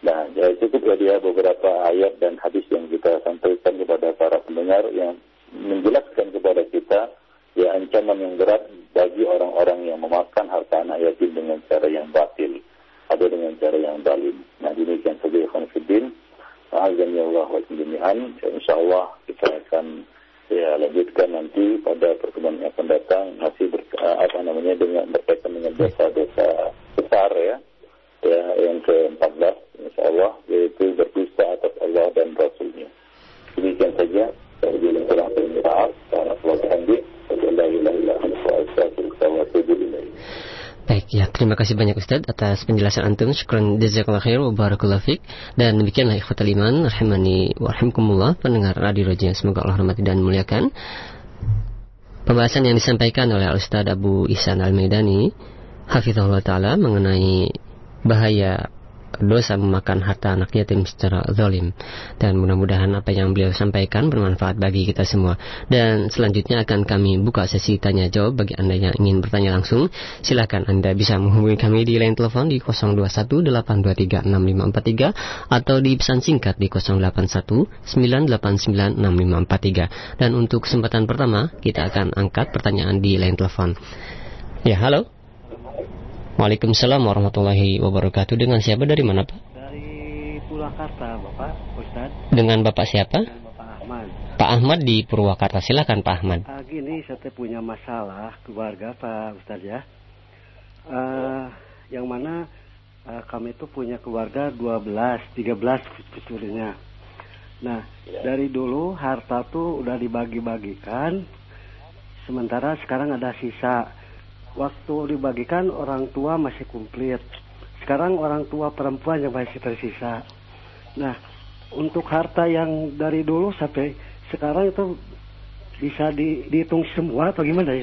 Nah, ya, cukup dia beberapa ayat dan hadis yang kita sampaikan kepada para pendengar yang menjelaskan kepada kita ya ancaman yang berat bagi orang-orang yang memakan harta anak yatim dengan cara yang batil atau dengan cara yang zalim. Nah, demikian saja khonifuddin. Azan ya Allah wa jami'an. Insyaallah kita akan lanjutkan nanti pada pertemuan yang akan datang masih dengan berkaitan dengan dosa-dosa besar, ya yang ke-14 insyaallah, yaitu berdusta atas Allah dan Rasulnya. Demikian saja. Saya bilang kurang maaf. Baik, ya, terima kasih banyak Ustaz atas penjelasan antum. Syukran jazakallahu khair wa barakallahu fik. Dan demikianlah ikhwatal iman rahimani wa rahimakumullah, pendengar Radio Roja, semoga Allah rahmati dan muliakan. Pembahasan yang disampaikan oleh Ustaz Abu Ihsan Al-Maidani hafizahullah taala mengenai bahaya dosa memakan harta anak yatim secara zalim, dan mudah-mudahan apa yang beliau sampaikan bermanfaat bagi kita semua. Dan selanjutnya akan kami buka sesi tanya jawab bagi Anda yang ingin bertanya langsung. Silakan Anda bisa menghubungi kami di line telepon di 0218236543 atau di pesan singkat di 0819896543. Dan untuk kesempatan pertama kita akan angkat pertanyaan di line telepon. Ya, halo. Waalaikumsalam warahmatullahi wabarakatuh. Dengan siapa, dari mana Pak? Dari Purwakarta, Bapak Ustaz. Dengan Bapak siapa? Dengan Bapak Ahmad. Pak Ahmad di Purwakarta. Silakan Pak Ahmad. Gini, saya punya masalah keluarga Pak Ustaz, ya. Yang mana kami itu punya keluarga 13 cucunya. Nah, dari dulu harta tuh udah dibagi-bagikan, sementara sekarang ada sisa. Waktu dibagikan orang tua masih komplit. Sekarang orang tua perempuan yang masih tersisa. Nah, untuk harta yang dari dulu sampai sekarang itu bisa dihitung semua atau gimana ya?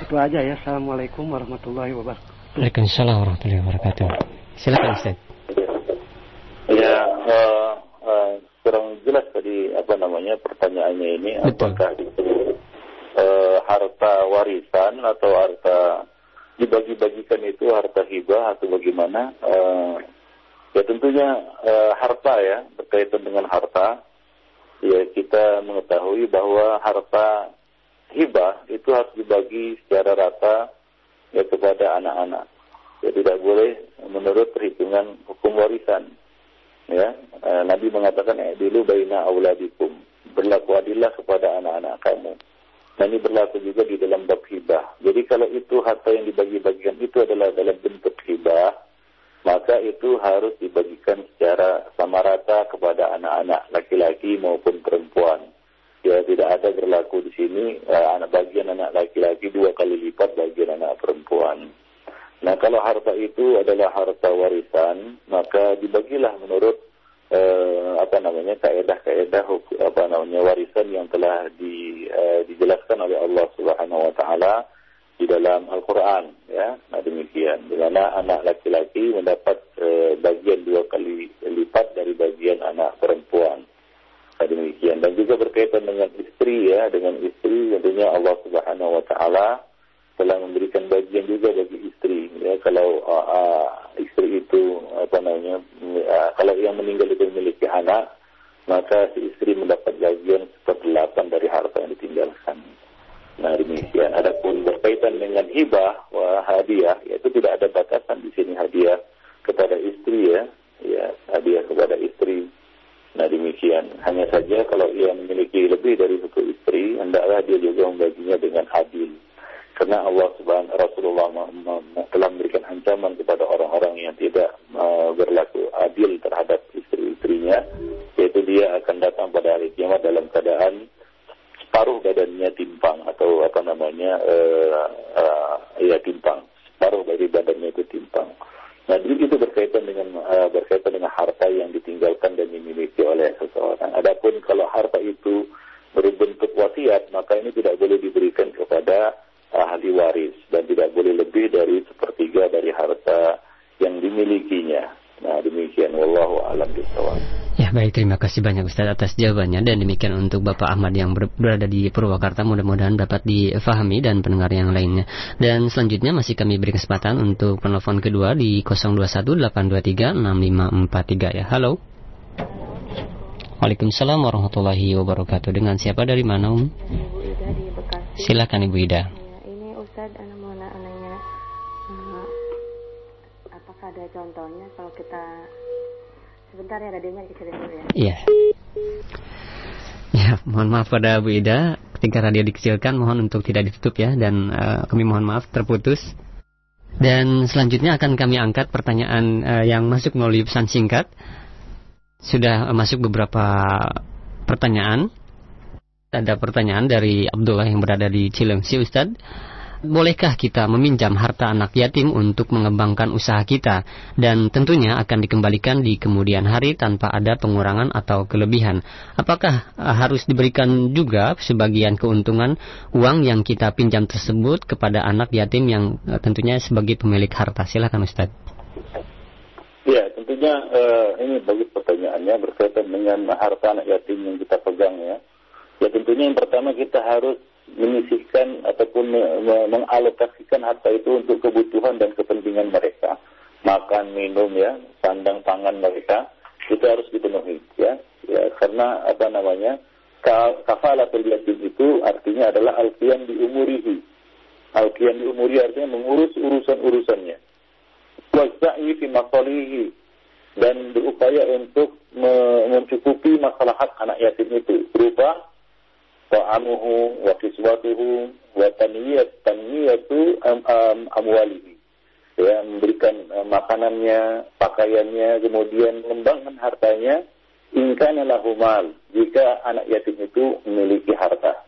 Itu aja ya. Assalamualaikum warahmatullahi wabarakatuh. Waalaikumsalam warahmatullahi wabarakatuh. Silakan Ustaz. Ya, kurang jelas tadi pertanyaannya ini. Betul. Apakah itu harta warisan atau harta dibagi-bagikan itu harta hibah atau bagaimana? Ya tentunya harta, ya, berkaitan dengan harta, ya kita mengetahui bahwa harta hibah itu harus dibagi secara rata ya kepada anak-anak. Ya tidak boleh menurut perhitungan hukum warisan. Ya, Nabi mengatakan dulu baina auladikum, berlaku adillah kepada anak-anak kamu. Nah, ini berlaku juga di dalam bab hibah. Jadi kalau itu harta yang dibagi-bagikan itu adalah dalam bentuk hibah, maka itu harus dibagikan secara sama rata kepada anak-anak laki-laki maupun perempuan. Ya, tidak ada berlaku di sini bagian anak laki-laki 2 kali lipat bagian anak perempuan. Nah, kalau harta itu adalah harta warisan, maka dibagilah menurut kaedah warisan yang telah dijelaskan oleh Allah Subhanahu wa taala di dalam Al-Qur'an, ya. Nah, demikian. Di mana anak laki-laki mendapat bagian 2 kali lipat dari bagian anak perempuan. Nah, demikian. Dan juga berkaitan dengan istri, ya, dengan istri istri itu kalau yang meninggal itu memiliki anak, maka si istri mendapat bagian 1/8 dari harta yang ditinggalkan. Nah, demikian. Adapun berkaitan dengan hibah, hadiah, yaitu tidak ada batasan di sini hadiah kepada istri ya, hadiah kepada istri. Nah, demikian. Hanya saja kalau ia memiliki lebih dari satu istri, hendaklah dia juga membaginya dengan adil. Karena Rasulullah telah memberikan ancaman kepada orang-orang yang tidak berlaku adil terhadap istri-istrinya, yaitu dia akan datang pada hari kiamat dalam keadaan separuh badannya timpang atau timpang, separuh dari badannya itu timpang. Nah, itu berkaitan dengan harta yang ditinggalkan dan dimiliki oleh seseorang. Adapun kalau harta itu berbentuk wasiat, maka ini tidak boleh diberikan kepada ahli waris dan tidak boleh lebih dari 1/3 dari harta yang dimilikinya. Nah, demikian, wallahu a'lam bishawab. Ya, baik, terima kasih banyak Ustaz atas jawabannya, dan demikian untuk Bapak Ahmad yang berada di Purwakarta, mudah-mudahan dapat difahami dan pendengar yang lainnya. Dan selanjutnya masih kami beri kesempatan untuk penelpon kedua di 0218236543 ya. Halo. Waalaikumsalam warahmatullahi wabarakatuh. Dengan siapa, dari mana, Ibu Ida di Bekasi. Silakan Ibu Ida. Ini Ustadz, Ana mau nanya, apakah ada contohnya kalau kita sebentar ya, radionya dikecilin dulu ya. Iya. Ya, mohon maaf pada Bu Ida, ketika radio dikecilkan mohon untuk tidak ditutup ya, dan kami mohon maaf terputus. Dan selanjutnya akan kami angkat pertanyaan yang masuk melalui pesan singkat. Sudah masuk beberapa pertanyaan. Ada pertanyaan dari Abdullah yang berada di Cilengsi, Ustadz. Bolehkah kita meminjam harta anak yatim untuk mengembangkan usaha kita, dan tentunya akan dikembalikan di kemudian hari tanpa ada pengurangan atau kelebihan? Apakah harus diberikan juga sebagian keuntungan uang yang kita pinjam tersebut kepada anak yatim yang tentunya sebagai pemilik harta? Silakan Ustadz. Ya, tentunya ini bagus pertanyaannya berkaitan dengan harta anak yatim yang kita pegang ya. Ya, tentunya yang pertama kita harus menyisihkan ataupun mengalokasikan harta itu untuk kebutuhan dan kepentingan mereka. Makan, minum ya, sandang pangan mereka itu harus dipenuhi ya. Ya, karena kafalatul yatim itu artinya adalah alqiyan di umurihi. Alqiyan di umuri artinya mengurus urusan-urusannya. Wasa'i fi masalihi, dan berupaya untuk mencukupi maslahat anak yatim itu berupa ta'amuhu wa kiswatuhu wa tanmiyatu amwalihi, ya, memberikan makanannya, pakaiannya, kemudian mengembangkan hartanya. In kana lahu mal, jika anak yatim itu memiliki harta.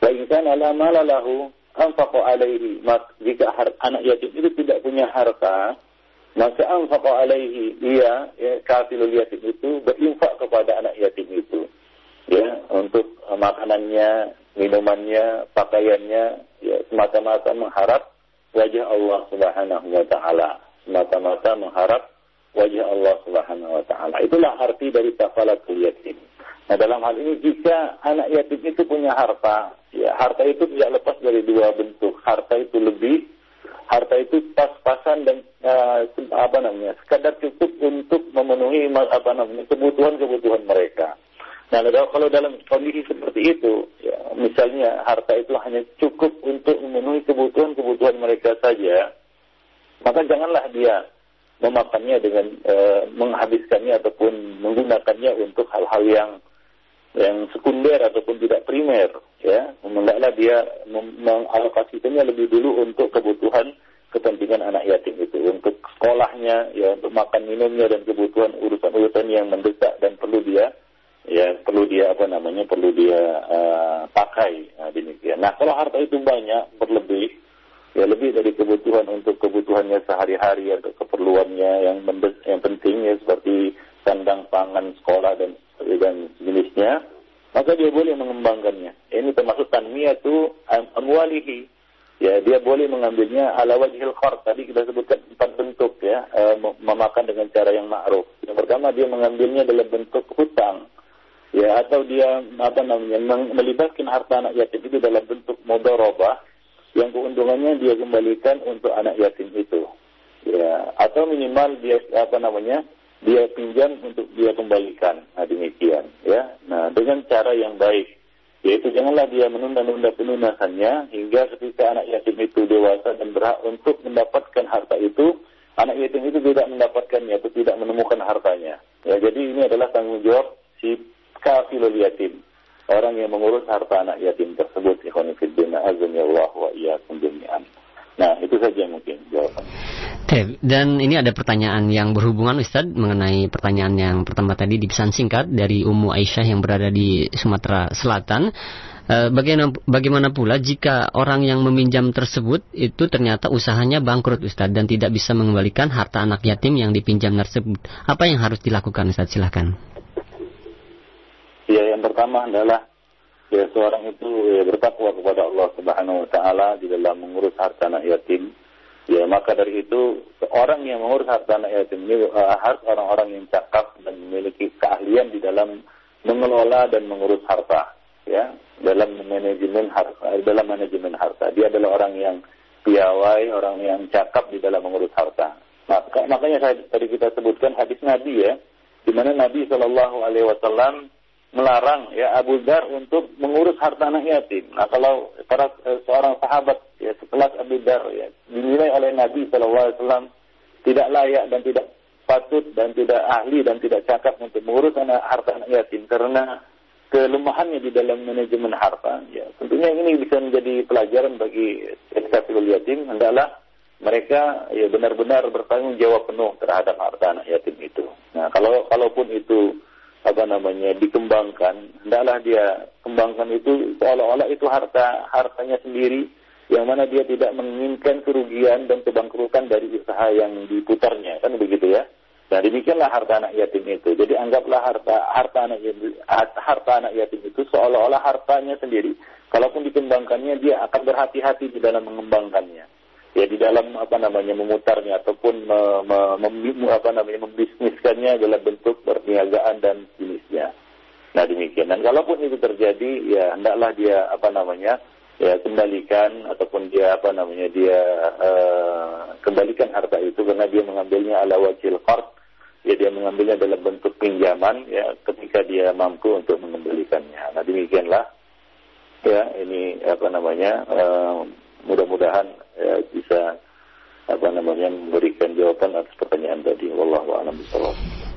Wa in kana la mala lahu anfaqa alaihi, jika anak yatim itu tidak punya harta, maka anfaqa alaihi, kafilul yatim itu berinfak kepada anak yatim itu, ya, untuk makanannya, minumannya, pakaiannya, ya, semata-mata mengharap wajah Allah Subhanahu wa taala, semata-mata mengharap wajah Allah Subhanahu wa taala. Itulah arti dari kafalatul yatim. Nah, dalam hal ini jika anak yatim itu punya harta, ya, harta itu tidak lepas dari dua bentuk. Harta itu pas-pasan dan sekadar cukup untuk memenuhi kebutuhan mereka. Nah, kalau dalam kondisi seperti itu, ya, misalnya harta itu hanya cukup untuk memenuhi kebutuhan mereka saja, maka janganlah dia memakannya dengan menghabiskannya ataupun menggunakannya untuk hal-hal yang sekunder ataupun tidak primer, ya. Hendaklah dia mengalokasikannya lebih dulu untuk kebutuhan kepentingan anak yatim itu, untuk sekolahnya, ya, untuk makan minumnya dan kebutuhan urusan-urusan yang mendesak dan perlu dia pakai. Nah, demikian. Nah, kalau harta itu banyak, berlebih, ya, lebih dari kebutuhan untuk kebutuhannya sehari-hari atau keperluannya yang penting, ya, seperti sandang pangan, sekolah dan jenisnya, maka dia boleh mengembangkannya. Ini termasuk tanmiyatu amwalihi. Ya, dia boleh mengambilnya ala wajhil khard. Tadi kita sebutkan 4 bentuk, ya, memakan dengan cara yang ma'ruf. Yang pertama, dia mengambilnya dalam bentuk hutang, ya, atau dia melibatkan harta anak yatim itu dalam bentuk mudharabah, yang keuntungannya dia kembalikan untuk anak yatim itu. Ya, atau minimal dia dia pinjam untuk dia kembalikan. Nah, demikian ya. Nah, dengan cara yang baik, yaitu janganlah dia menunda-nunda pelunasannya hingga ketika anak yatim itu dewasa dan berhak untuk mendapatkan harta itu, anak yatim itu tidak mendapatkannya atau tidak menemukan hartanya. Ya, jadi ini adalah tanggung jawab si kafilul yatim, orang yang mengurus harta anak yatim tersebut. Ikhwani fillah, azanillahu wa iyyakum jami'an. Nah, itu saja mungkin jawaban. Dan ini ada pertanyaan yang berhubungan, Ustaz, mengenai pertanyaan yang pertama tadi di pesan singkat dari Ummu Aisyah yang berada di Sumatera Selatan. Bagaimana pula jika orang yang meminjam tersebut itu ternyata usahanya bangkrut, Ustaz, dan tidak bisa mengembalikan harta anak yatim yang dipinjam tersebut? Apa yang harus dilakukan, Ustaz? Silakan. Ya, yang pertama adalah ya seorang itu bertakwa kepada Allah Subhanahu wa taala di dalam mengurus harta anak yatim. Ya, maka dari itu orang yang mengurus harta anak yatim ini harus orang-orang yang cakap dan memiliki keahlian di dalam mengelola dan mengurus harta, ya, dalam manajemen harta. Dia adalah orang yang piawai, orang yang cakap di dalam mengurus harta. Makanya tadi kita sebutkan hadis Nabi, ya, di mana Nabi SAW melarang ya Abu Dzar untuk mengurus harta anak yatim. Nah, kalau seorang sahabat ya sekelas Abu Dzar ya dinilai oleh Nabi SAW tidak layak dan tidak patut dan tidak ahli dan tidak cakap untuk mengurus harta anak yatim karena kelemahannya di dalam manajemen harta. Ya, tentunya ini bisa menjadi pelajaran bagi kafilul yatim. Hendaklah mereka ya benar-benar bertanggung jawab penuh terhadap harta anak yatim itu. Nah, kalaupun itu dikembangkan, hendaklah dia kembangkan itu seolah-olah itu hartanya sendiri, yang mana dia tidak menginginkan kerugian dan kebangkrutan dari usaha yang diputarnya, kan begitu ya. Nah, demikianlah harta anak yatim itu. Jadi anggaplah harta anak yatim itu seolah-olah hartanya sendiri. Kalaupun dikembangkannya, dia akan berhati-hati di dalam mengembangkannya. Ya, di dalam memutarnya ataupun membisniskannya dalam bentuk perniagaan dan jenisnya. Nah, demikian. Dan kalaupun itu terjadi, ya hendaklah dia kembalikan ataupun dia kembalikan harta itu karena dia mengambilnya ala wajhil qard. Ya, dia mengambilnya dalam bentuk pinjaman ya ketika dia mampu untuk mengembalikannya. Nah, demikianlah ya ini mudah-mudahan ya, bisa memberikan jawaban atas pertanyaan tadi. Wallahu a'lam bishawab.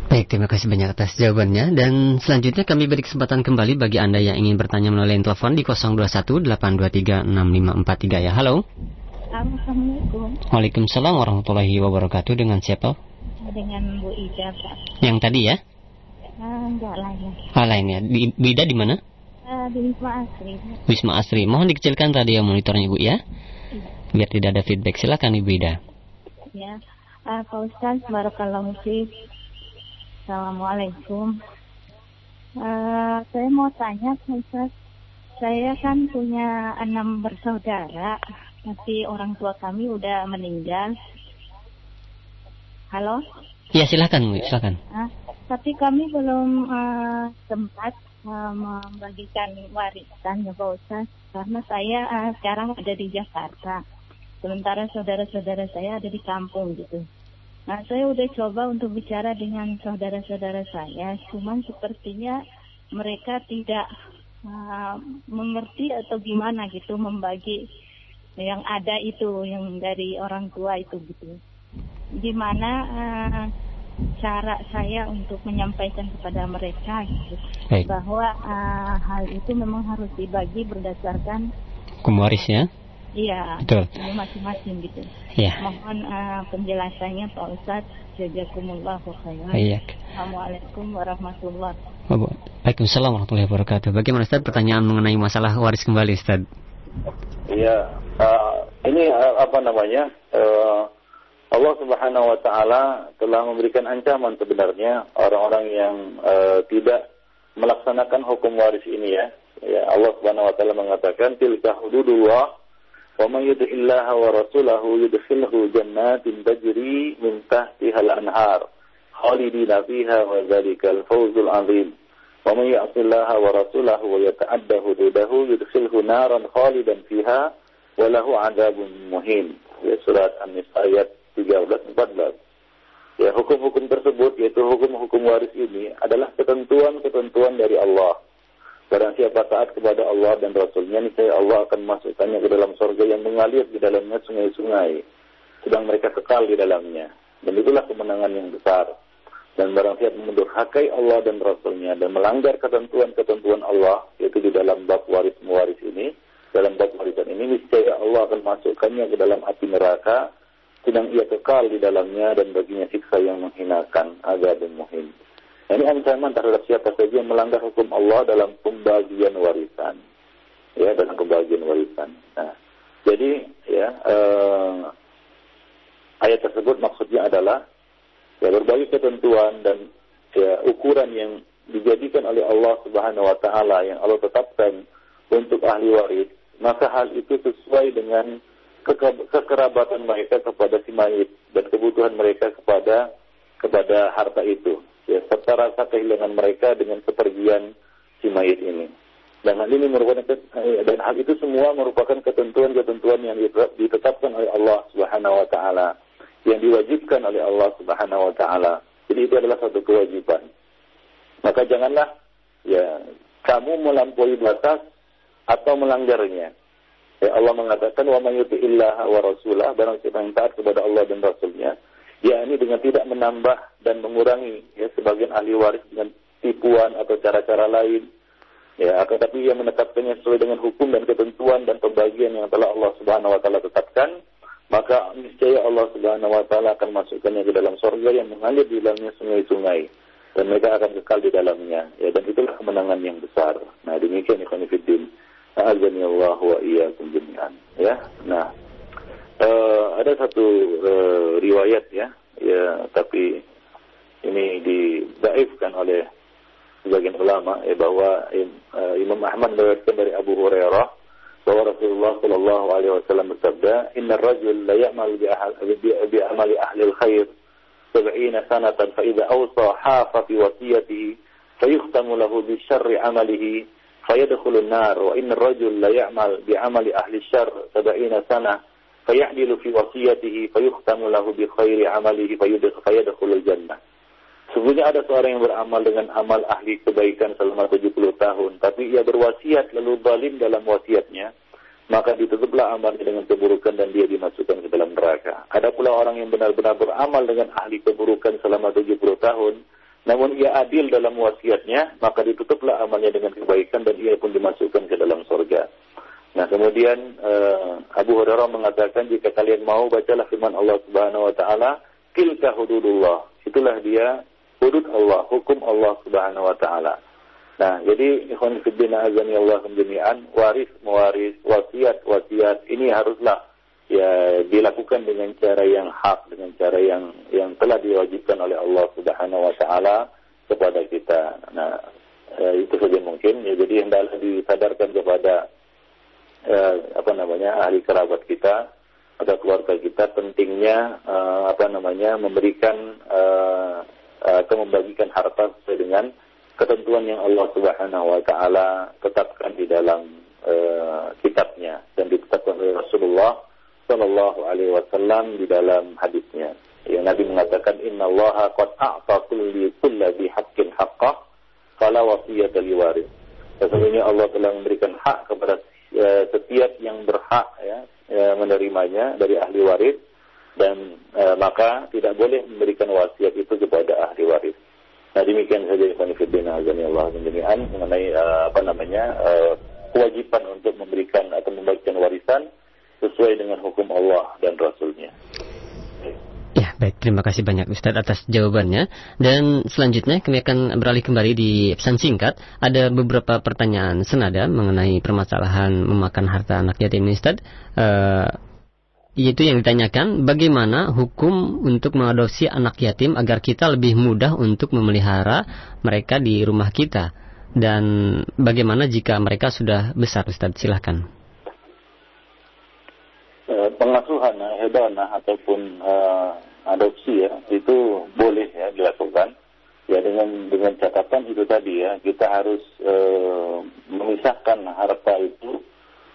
Baik, terima kasih banyak atas jawabannya. Dan selanjutnya kami beri kesempatan kembali bagi Anda yang ingin bertanya melalui telepon di 0218236543 ya. Halo. Assalamualaikum. Waalaikumsalam warahmatullahi wabarakatuh. Dengan siapa? Dengan Bu Ida, Pak. Yang tadi ya? Enggak lain. Lainnya. Bu Ida di mana? Di Wisma Asri. Wisma Asri. Mohon dikecilkan radio monitornya, Bu ya. Biar tidak ada feedback. Silakan Ibu Ida. Ya. Pak Ustaz, barakallahu fiik. Assalamualaikum. Saya mau tanya, Pak Ustaz. Saya kan punya 6 bersaudara, tapi orang tua kami udah meninggal. Halo? Ya, silakan Bu, silakan. Tapi kami belum sempat membagikan warisan ya Pak Ustaz, karena saya sekarang ada di Jakarta, sementara saudara-saudara saya ada di kampung gitu. Nah, saya udah coba untuk bicara dengan saudara-saudara saya, cuman sepertinya mereka tidak mengerti atau gimana gitu membagi yang ada itu, yang dari orang tua itu gitu. Gimana cara saya untuk menyampaikan kepada mereka gitu, bahwa hal itu memang harus dibagi berdasarkan hukum waris ya? Iya, betul. Masing-masing gitu. Ya. Mohon penjelasannya Pak Ustadz. Jazakumullahu khairan. Iya. Assalamualaikum warahmatullahi wabarakatuh. Waalaikumsalam warahmatullahi wabarakatuh. Bagaimana Ustadz pertanyaan mengenai masalah waris kembali Ustadz? Iya, ini Allah Subhanahu wa taala telah memberikan ancaman sebenarnya orang-orang yang tidak melaksanakan hukum waris ini ya. Ya, Allah Subhanahu wa taala mengatakan tilka hududullah wa may yuti'illaha wa rasulahu yudkhilhu jannatin tajri min tahtiha al-anhar khalidina fiha wa dzalikal fawzul 'adzim. Wa may ya'sillaha wa rasulahu wa yata'adda hududahu yudkhilhu naran khalidan fiha wa lahu 'adzabun muhin. Ya, surat An-Nisa ayat 13, 14. Ya, hukum-hukum tersebut, yaitu hukum-hukum waris ini adalah ketentuan-ketentuan dari Allah. Barang siapa taat kepada Allah dan Rasulnya, niscaya Allah akan masukkannya ke dalam surga yang mengalir di dalamnya sungai-sungai, sedang mereka kekal di dalamnya. Dan itulah kemenangan yang besar. Dan barang siapa mendurhakai Allah dan Rasulnya dan melanggar ketentuan-ketentuan Allah, yaitu di dalam bab waris-mewaris ini, dalam bab warisan ini, niscaya Allah akan masukkannya ke dalam api neraka, sedang ia kekal di dalamnya dan baginya siksa yang menghinakan, azabun muhin. Ini ancaman terhadap siapa saja yang melanggar hukum Allah dalam pembagian warisan. Ya, dalam pembagian warisan. Nah, jadi ya ayat tersebut maksudnya adalah ya berbagai ketentuan dan ya ukuran yang dijadikan oleh Allah Subhanahu wa taala yang Allah tetapkan untuk ahli waris, maka hal itu sesuai dengan kekerabatan mereka kepada si mayit dan kebutuhan mereka kepada harta itu, ya, serta rasa kehilangan mereka dengan kepergian si mayit ini. Dan hal ini dan hal itu semua merupakan ketentuan-ketentuan yang ditetapkan oleh Allah Subhanahu wa taala, yang diwajibkan oleh Allah Subhanahu wa taala. Jadi itu adalah satu kewajiban. Maka janganlah ya kamu melampaui batas atau melanggarnya. Ya, Allah mengatakan wa may yuti'illaha wa rasulah, barang siapa yang taat kepada Allah dan Rasulnya, ya ini dengan tidak menambah dan mengurangi ya sebagian ahli waris dengan tipuan atau cara-cara lain, ya, akan tapi ia menetapkannya sesuai dengan hukum dan ketentuan dan pembagian yang telah Allah Subhanahu wa taala tetapkan, maka niscaya Allah Subhanahu wa taala akan masukkannya ke dalam surga yang mengalir di dalamnya sungai-sungai dan mereka akan kekal di dalamnya, ya, dan itulah kemenangan yang besar. Nah, demikian ikhwan fillah, a'azzani Allah wa iyyakum jami'an, ya. Nah, ada satu riwayat ya, tapi ini didaifkan oleh sebagian ulama, bahwa Imam Ahmad meriwayatkan dari Abu Hurairah bahwa Rasulullah sallallahu alaihi wasallam bersabda, "Innar rajul la ya'mal bi amali ahli al-khair 70 sanatan fa idza awsa hafa fi wasiyatihi fayukhtamu lahu bi syarri amalihi fayadkhulun nar wa innar rajul la ya'mal bi amali ahli syarr 70 sanah fayahdilu fi wasiyatihi fayukhtamu lahu bi khairi amalihi fayadkhulul jannah." Sesungguhnya ada seorang yang beramal dengan amal ahli kebaikan selama 70 tahun, tapi ia berwasiat lalu zalim dalam wasiatnya, maka ditutuplah amalnya dengan keburukan dan dia dimasukkan ke dalam neraka. Ada pula orang yang benar-benar beramal dengan ahli keburukan selama 70 tahun, namun ia adil dalam wasiatnya, maka ditutuplah amalnya dengan kebaikan dan ia pun dimasukkan ke dalam surga. Nah, kemudian Abu Hurairah mengatakan, jika kalian mau, bacalah firman Allah Subhanahu wa taala, tilka hududullah. Itulah dia hudud Allah, hukum Allah Subhanahu wa taala. Nah, jadi ikhwan fillah azani Allah jami'an, waris mewaris, wasiat ini haruslah ya dilakukan dengan cara yang hak, dengan cara yang telah diwajibkan oleh Allah Subhanahu wa taala kepada kita. Nah, itu saja mungkin ya, jadi hendaklah disadarkan kepada ahli kerabat kita atau keluarga kita pentingnya memberikan atau membagikan harta sesuai dengan ketentuan yang Allah Subhanahu wa taala tetapkan di dalam kitabnya dan ditetapkan oleh Rasulullah sallallahu alaihi wasallam di dalam hadisnya. Yang Nabi mengatakan, innallaha qad a'ta kulli bi haqqin haqqah fala wasiyata liwaris. Sesungguhnya Allah telah memberikan hak kepada setiap yang berhak menerimanya dari ahli waris, dan maka tidak boleh memberikan wasiat itu kepada ahli waris. Nah, demikian saja ikhwan fillah azani Allah jami'an mengenai kewajiban untuk memberikan atau membagikan warisan sesuai dengan hukum Allah dan Rasulnya. Ya, baik, terima kasih banyak Ustadz atas jawabannya. Dan selanjutnya kami akan beralih kembali di pesan singkat. Ada beberapa pertanyaan senada mengenai permasalahan memakan harta anak yatim ini, Ustadz. Yaitu yang ditanyakan, bagaimana hukum untuk mengadopsi anak yatim agar kita lebih mudah untuk memelihara mereka di rumah kita, dan bagaimana jika mereka sudah besar, Ustaz? Silahkan. Pengasuhan hedanah ataupun adopsi ya, itu boleh ya dilakukan ya, dengan catatan itu tadi ya, kita harus memisahkan harta itu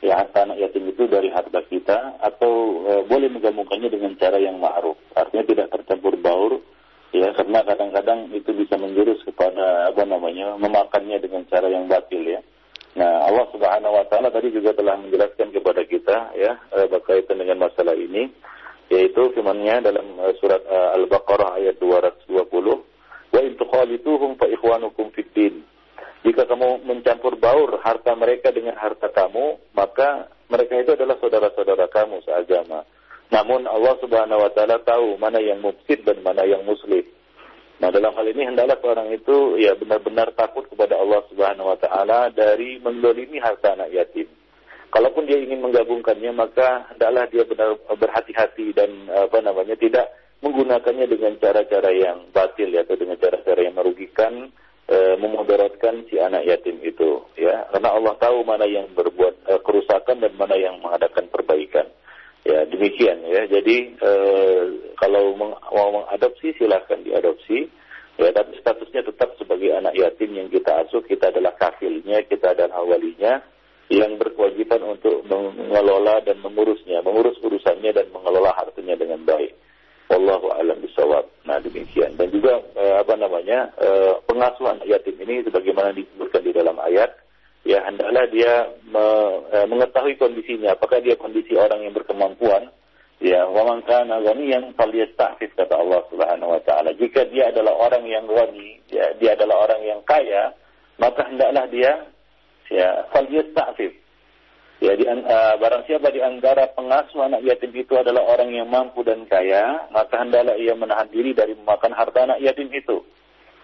ya harta anak yatim itu dari harta kita, atau boleh menggabungkannya dengan cara yang ma'ruf. Artinya tidak tercampur baur, ya, karena kadang-kadang itu bisa menjurus kepada memakannya dengan cara yang batil, ya. Nah, Allah Subhanahu wa taala tadi juga telah menjelaskan kepada kita, ya, berkaitan dengan masalah ini, yaitu firman-Nya dalam surat Al-Baqarah ayat 220, wa in tukhalituhum fa ikhwanukum fid din. Jika kamu mencampur baur harta mereka dengan harta kamu, maka mereka itu adalah saudara-saudara kamu seagama. Namun Allah Subhanahu wa taala tahu mana yang mufsid dan mana yang muslih. Nah, dalam hal ini hendaklah seorang itu ya benar-benar takut kepada Allah Subhanahu wa taala dari menzalimi harta anak yatim. Kalaupun dia ingin menggabungkannya, maka hendaklah dia benar berhati-hati dan tidak menggunakannya dengan cara-cara yang batil, atau dengan cara-cara yang merugikan, memudaratkan si anak yatim itu, ya, karena Allah tahu mana yang berbuat kerusakan dan mana yang mengadakan perbaikan, ya, demikian, ya. Jadi kalau mau mengadopsi silahkan diadopsi, ya, tapi statusnya tetap sebagai anak yatim yang kita asuh. Kita adalah kafilnya, kita adalah walinya yang berkewajiban untuk mengelola dan mengurus urusannya dan mengelola hartanya dengan baik. Wallahu a'lam bishawab. Nah, demikian. Dan juga pengasuhan yatim ini sebagaimana disebutkan di dalam ayat, ya, hendaklah dia mengetahui kondisinya, apakah dia kondisi orang yang berkemampuan, ya, wa man kana ghaniyan falyasta'fif, kata Allah Subhanahu wa taala. Jika dia adalah orang yang ghani, ya, dia adalah orang yang kaya, maka hendaklah dia, ya, falyasta'fif. Ya, barang siapa di antara pengasuh anak yatim itu adalah orang yang mampu dan kaya, maka hendaklah ia menahan diri dari memakan harta anak yatim itu.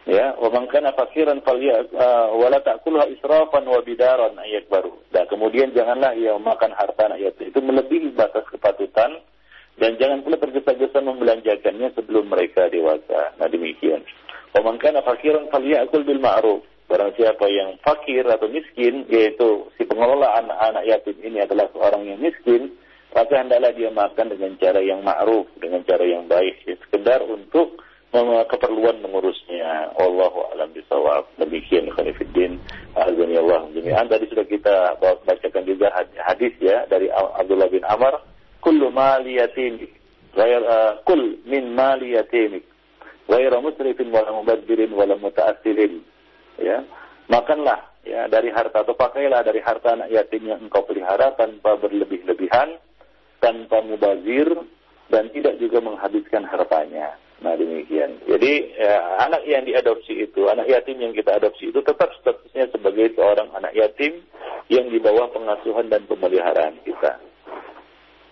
Ya, wa man kana faqiran wa la ta'kulha israfan wa bidaran ayakbaru. Dan kemudian janganlah ia memakan harta anak yatim itu melebihi batas kepatutan, dan jangan pula tergesa-gesa membelanjakannya sebelum mereka dewasa. Nah, demikian. Wa man kana faqiran falyakul bil ma'ruf. Barang siapa yang fakir atau miskin, yaitu si pengelola anak yatim ini adalah seorang yang miskin, maka hendaklah dia makan dengan cara yang ma'ruf, dengan cara yang baik, ya, sekedar untuk keperluan mengurusnya. Wallahu a'lam bishawab. Demikian ikhwan fillah, azani Allah jami'an. Tadi sudah kita bacakan juga hadis, ya, dari Abdullah bin Amr, kullu mali yatimik kul min mali yatimik ghairu musrifin wala mubazzirin wala muta'assilin. Ya, makanlah, ya, dari harta, atau pakailah dari harta anak yatim yang engkau pelihara tanpa berlebih-lebihan, tanpa mubazir, dan tidak juga menghabiskan hartanya. Nah, demikian. Jadi anak yang diadopsi itu, anak yatim yang kita adopsi itu tetap statusnya sebagai seorang anak yatim yang di bawah pengasuhan dan pemeliharaan kita.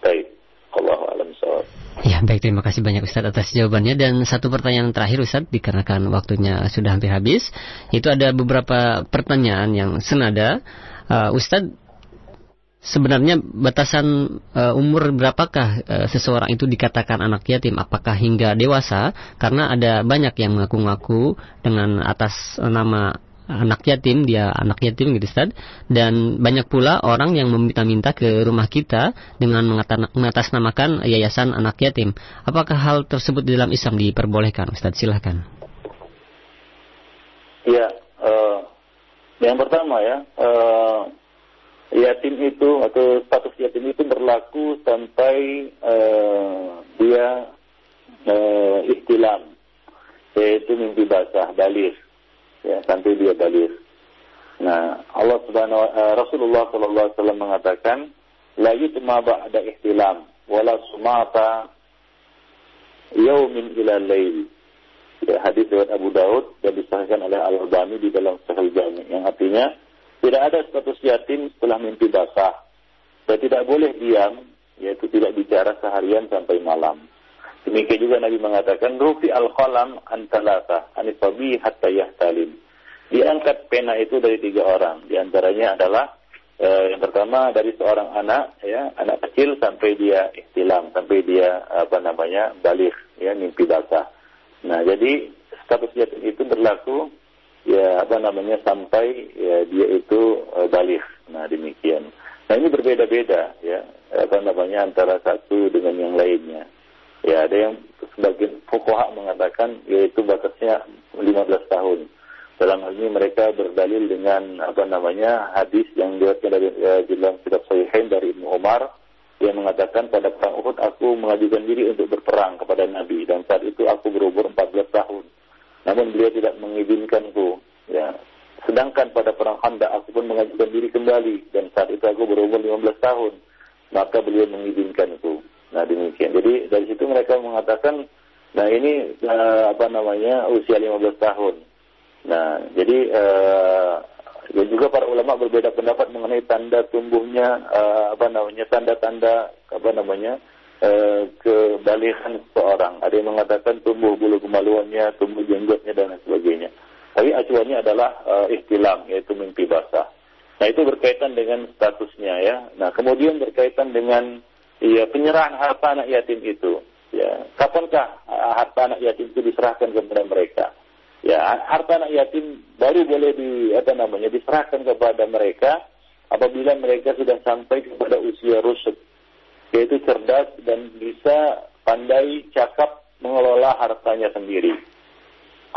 Baik. Allahu a'lam bishawab. Ya, baik, terima kasih banyak Ustaz atas jawabannya. Dan satu pertanyaan terakhir Ustaz, dikarenakan waktunya sudah hampir habis. Itu ada beberapa pertanyaan yang senada. Ustaz, sebenarnya batasan umur berapakah seseorang itu dikatakan anak yatim? Apakah hingga dewasa? Karena ada banyak yang mengaku-ngaku dengan atas nama anak yatim, dia anak yatim gitu Ustaz. Dan banyak pula orang yang meminta-minta ke rumah kita dengan mengatasnamakan yayasan anak yatim. Apakah hal tersebut di dalam Islam diperbolehkan Ustaz? Silahkan. Ya, yang pertama, ya, yatim itu atau status yatim itu berlaku sampai dia ihtilam, yaitu mimpi basah, baligh. Ya, sampai dia baligh. Nah, Rasulullah sallallahu alaihi wasallam mengatakan, la yutma ba'da ihtilam wala sumata yaumin ila lail. Ya, hadis riwayat Abu Daud dan disahihkan oleh Al-Albani di dalam Sahih Jami', yang artinya tidak ada status yatim setelah mimpi basah. Dan tidak boleh diam, yaitu tidak bicara seharian sampai malam. Demikian juga Nabi mengatakan, rufi al-qalam an thalatha, anil sabi hatta yahtalim. Diangkat pena itu dari 3 orang. Di antaranya adalah yang pertama dari seorang anak, ya, anak kecil sampai dia ihtilam, sampai dia baligh, ya, mimpi basah. Nah, jadi status yatim itu berlaku, ya, sampai, ya, dia itu baligh. Nah, demikian. Nah, ini berbeda-beda, ya, antara satu dengan yang lainnya. Ya, ada yang sebagian fuqaha mengatakan yaitu batasnya 15 tahun. Dalam hal ini mereka berdalil dengan hadis yang diriwayatkan dari dalam kitab Sahihain dari Ibnu Umar yang mengatakan pada perang Uhud aku mengajukan diri untuk berperang kepada Nabi dan saat itu aku berumur 14 tahun. Namun beliau tidak mengizinkanku. Ya. Sedangkan pada perang Khandaq aku pun mengajukan diri kembali dan saat itu aku berumur 15 tahun. Maka beliau mengizinkanku. Nah demikian. Jadi dari situ mereka mengatakan, nah ini usia 15 tahun. Nah, jadi dan juga para ulama berbeda pendapat mengenai tanda tumbuhnya tanda-tanda kebalihan seseorang. Ada yang mengatakan tumbuh bulu kemaluannya, tumbuh jenggotnya dan sebagainya. Tapi acuannya adalah ihtilam, yaitu mimpi basah. Nah, itu berkaitan dengan statusnya ya. Nah, kemudian berkaitan dengan penyerahan harta anak yatim itu. Ya, kapankah harta anak yatim itu diserahkan kepada mereka? Ya, harta anak yatim baru boleh diserahkan kepada mereka apabila mereka sudah sampai kepada usia rusyd, yaitu cerdas dan bisa pandai cakap mengelola hartanya sendiri.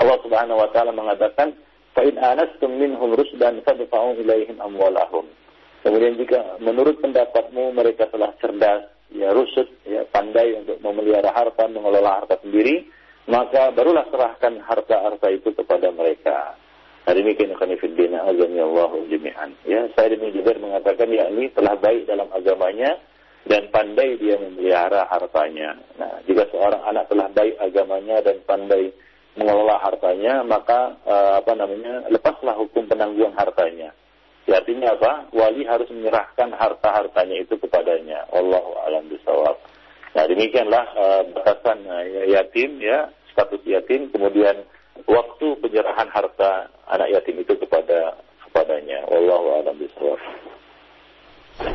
Allah Subhanahu wa taala mengatakan, "Fa in anastum minhum rusydan fadfa'u ilaihim amwalahum." Kemudian jika menurut pendapatmu mereka telah cerdas, ya rusyd, ya pandai untuk memelihara harta, mengelola harta sendiri, maka barulah serahkan harta-harta itu kepada mereka. Nah, demikian khonifuddin azanillahu jami'an. Ya, Said bin Jubair mengatakan yakni telah baik dalam agamanya dan pandai dia memelihara hartanya. Nah, jika seorang anak telah baik agamanya dan pandai mengelola hartanya, maka lepaslah hukum penangguhan hartanya. Ya, artinya apa? Wali harus menyerahkan harta-hartanya itu kepadanya. Wallahu a'lam bishawab. Nah, demikianlah batasan yatim, ya, status yatim, kemudian waktu penyerahan harta anak yatim itu kepadanya. Wallahu a'lam bishawab.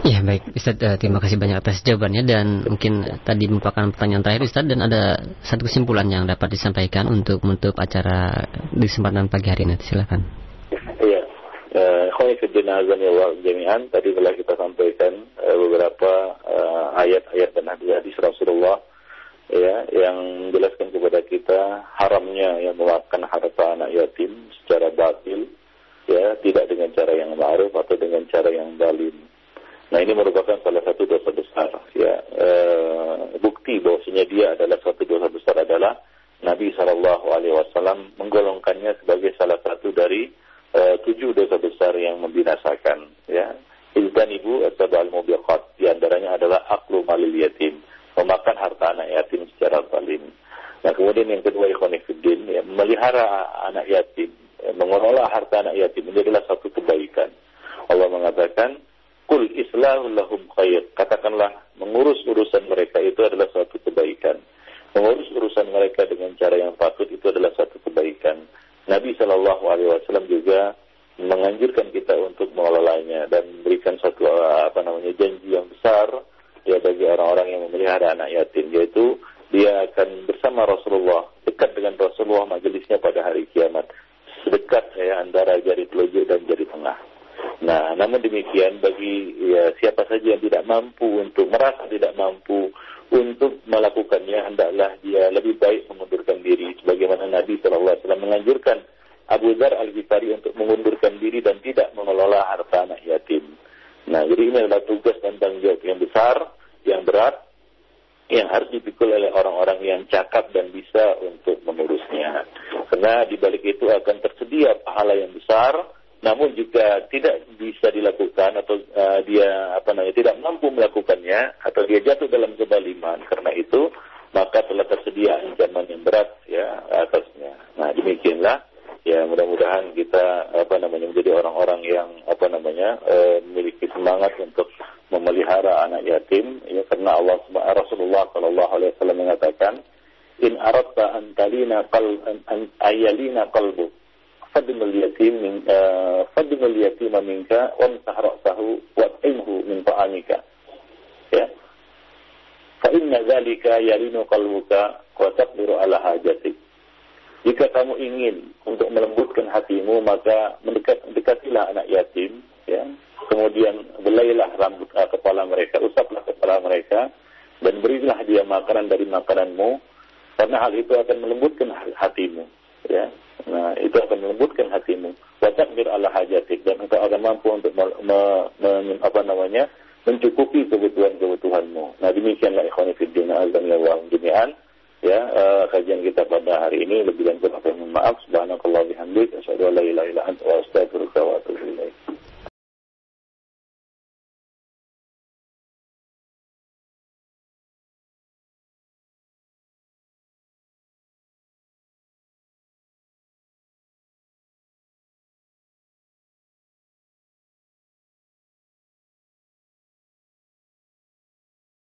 Ya, baik Ustaz, terima kasih banyak atas jawabannya dan mungkin tadi merupakan pertanyaan terakhir Ustaz dan ada satu kesimpulan yang dapat disampaikan untuk menutup acara di kesempatan pagi hari ini. Silakan. Iya. Khonifuddin azanillahu jami'an, tadi telah kita sampaikan beberapa ayat-ayat dan hadis Rasulullah ya yang menjelaskan kepada kita haramnya yang memakan harta anak yatim secara batil, ya, tidak dengan cara yang ma'ruf atau dengan cara yang zalim. Nah, ini merupakan salah satu dosa besar, ya. Bukti bahwasanya dia adalah suatu dosa besar adalah Nabi SAW menggolongkannya sebagai salah satu dari 7 dosa besar yang membinasakan, ya. Ijtanibu as-sab'al mubiqat, di antaranya adalah aklu malil yatim, memakan harta anak yatim secara zalim. Nah, kemudian yang kedua, ikhwanifiddin, ya, memelihara anak yatim, ya, mengelola harta anak yatim ini adalah satu kebaikan. Allah mengatakan, "Qul islahu lahum khair." Katakanlah, mengurus urusan mereka itu adalah suatu kebaikan. Mengurus urusan mereka dengan cara yang patut itu adalah suatu kebaikan. Nabi SAW juga menganjurkan kita untuk mengelolanya dan memberikan suatu janji yang besar, ya, bagi orang-orang yang memelihara anak yatim, yaitu dia akan bersama Rasulullah, dekat dengan Rasulullah majelisnya pada hari kiamat, sedekat, ya, antara jari telunjuk dan jari tengah. Nah, namun demikian bagi, ya, siapa saja yang tidak mampu merasa tidak mampu untuk melakukannya, hendaklah dia lebih baik mengundurkan diri, sebagaimana Nabi SAW menganjurkan Abu Dzar Al-Ghifari untuk mengundurkan diri dan tidak mengelola harta anak yatim. Nah, jadi ini adalah tugas dan tanggung jawab yang besar, yang berat, yang harus dipikul oleh orang-orang yang cakap dan bisa untuk mengurusnya. Karena di balik itu akan tersedia pahala yang besar. Namun jika tidak bisa dilakukan atau dia tidak mampu melakukannya atau dia jatuh dalam kezaliman karena itu, maka telah tersedia ancaman yang berat, ya, atasnya. Nah, demikianlah, ya, mudah-mudahan kita menjadi orang-orang yang memiliki semangat untuk memelihara anak yatim, ya, karena Rasulullah SAW mengatakan, "In aradta an talina ayalina qalbu fadimul yatima minka wamsah ra'sahu wat'imhu min ta'amika." Ya. Fa inna dzalika yalinu qalbuka wa taqdiru ala hajatik. Jika kamu ingin untuk melembutkan hatimu, maka mendekatilah anak yatim, ya. Kemudian belailah rambut kepala mereka, usaplah kepala mereka dan berilah dia makanan dari makananmu, karena hal itu akan melembutkan hatimu, ya. Nah, itu akan melembutkan hatimu. ini. Lebih dan kurang saya mohon maaf. Subhanakallah bihamdik. Asyhadu an la ilaha illa anta wa astaghfiruka wa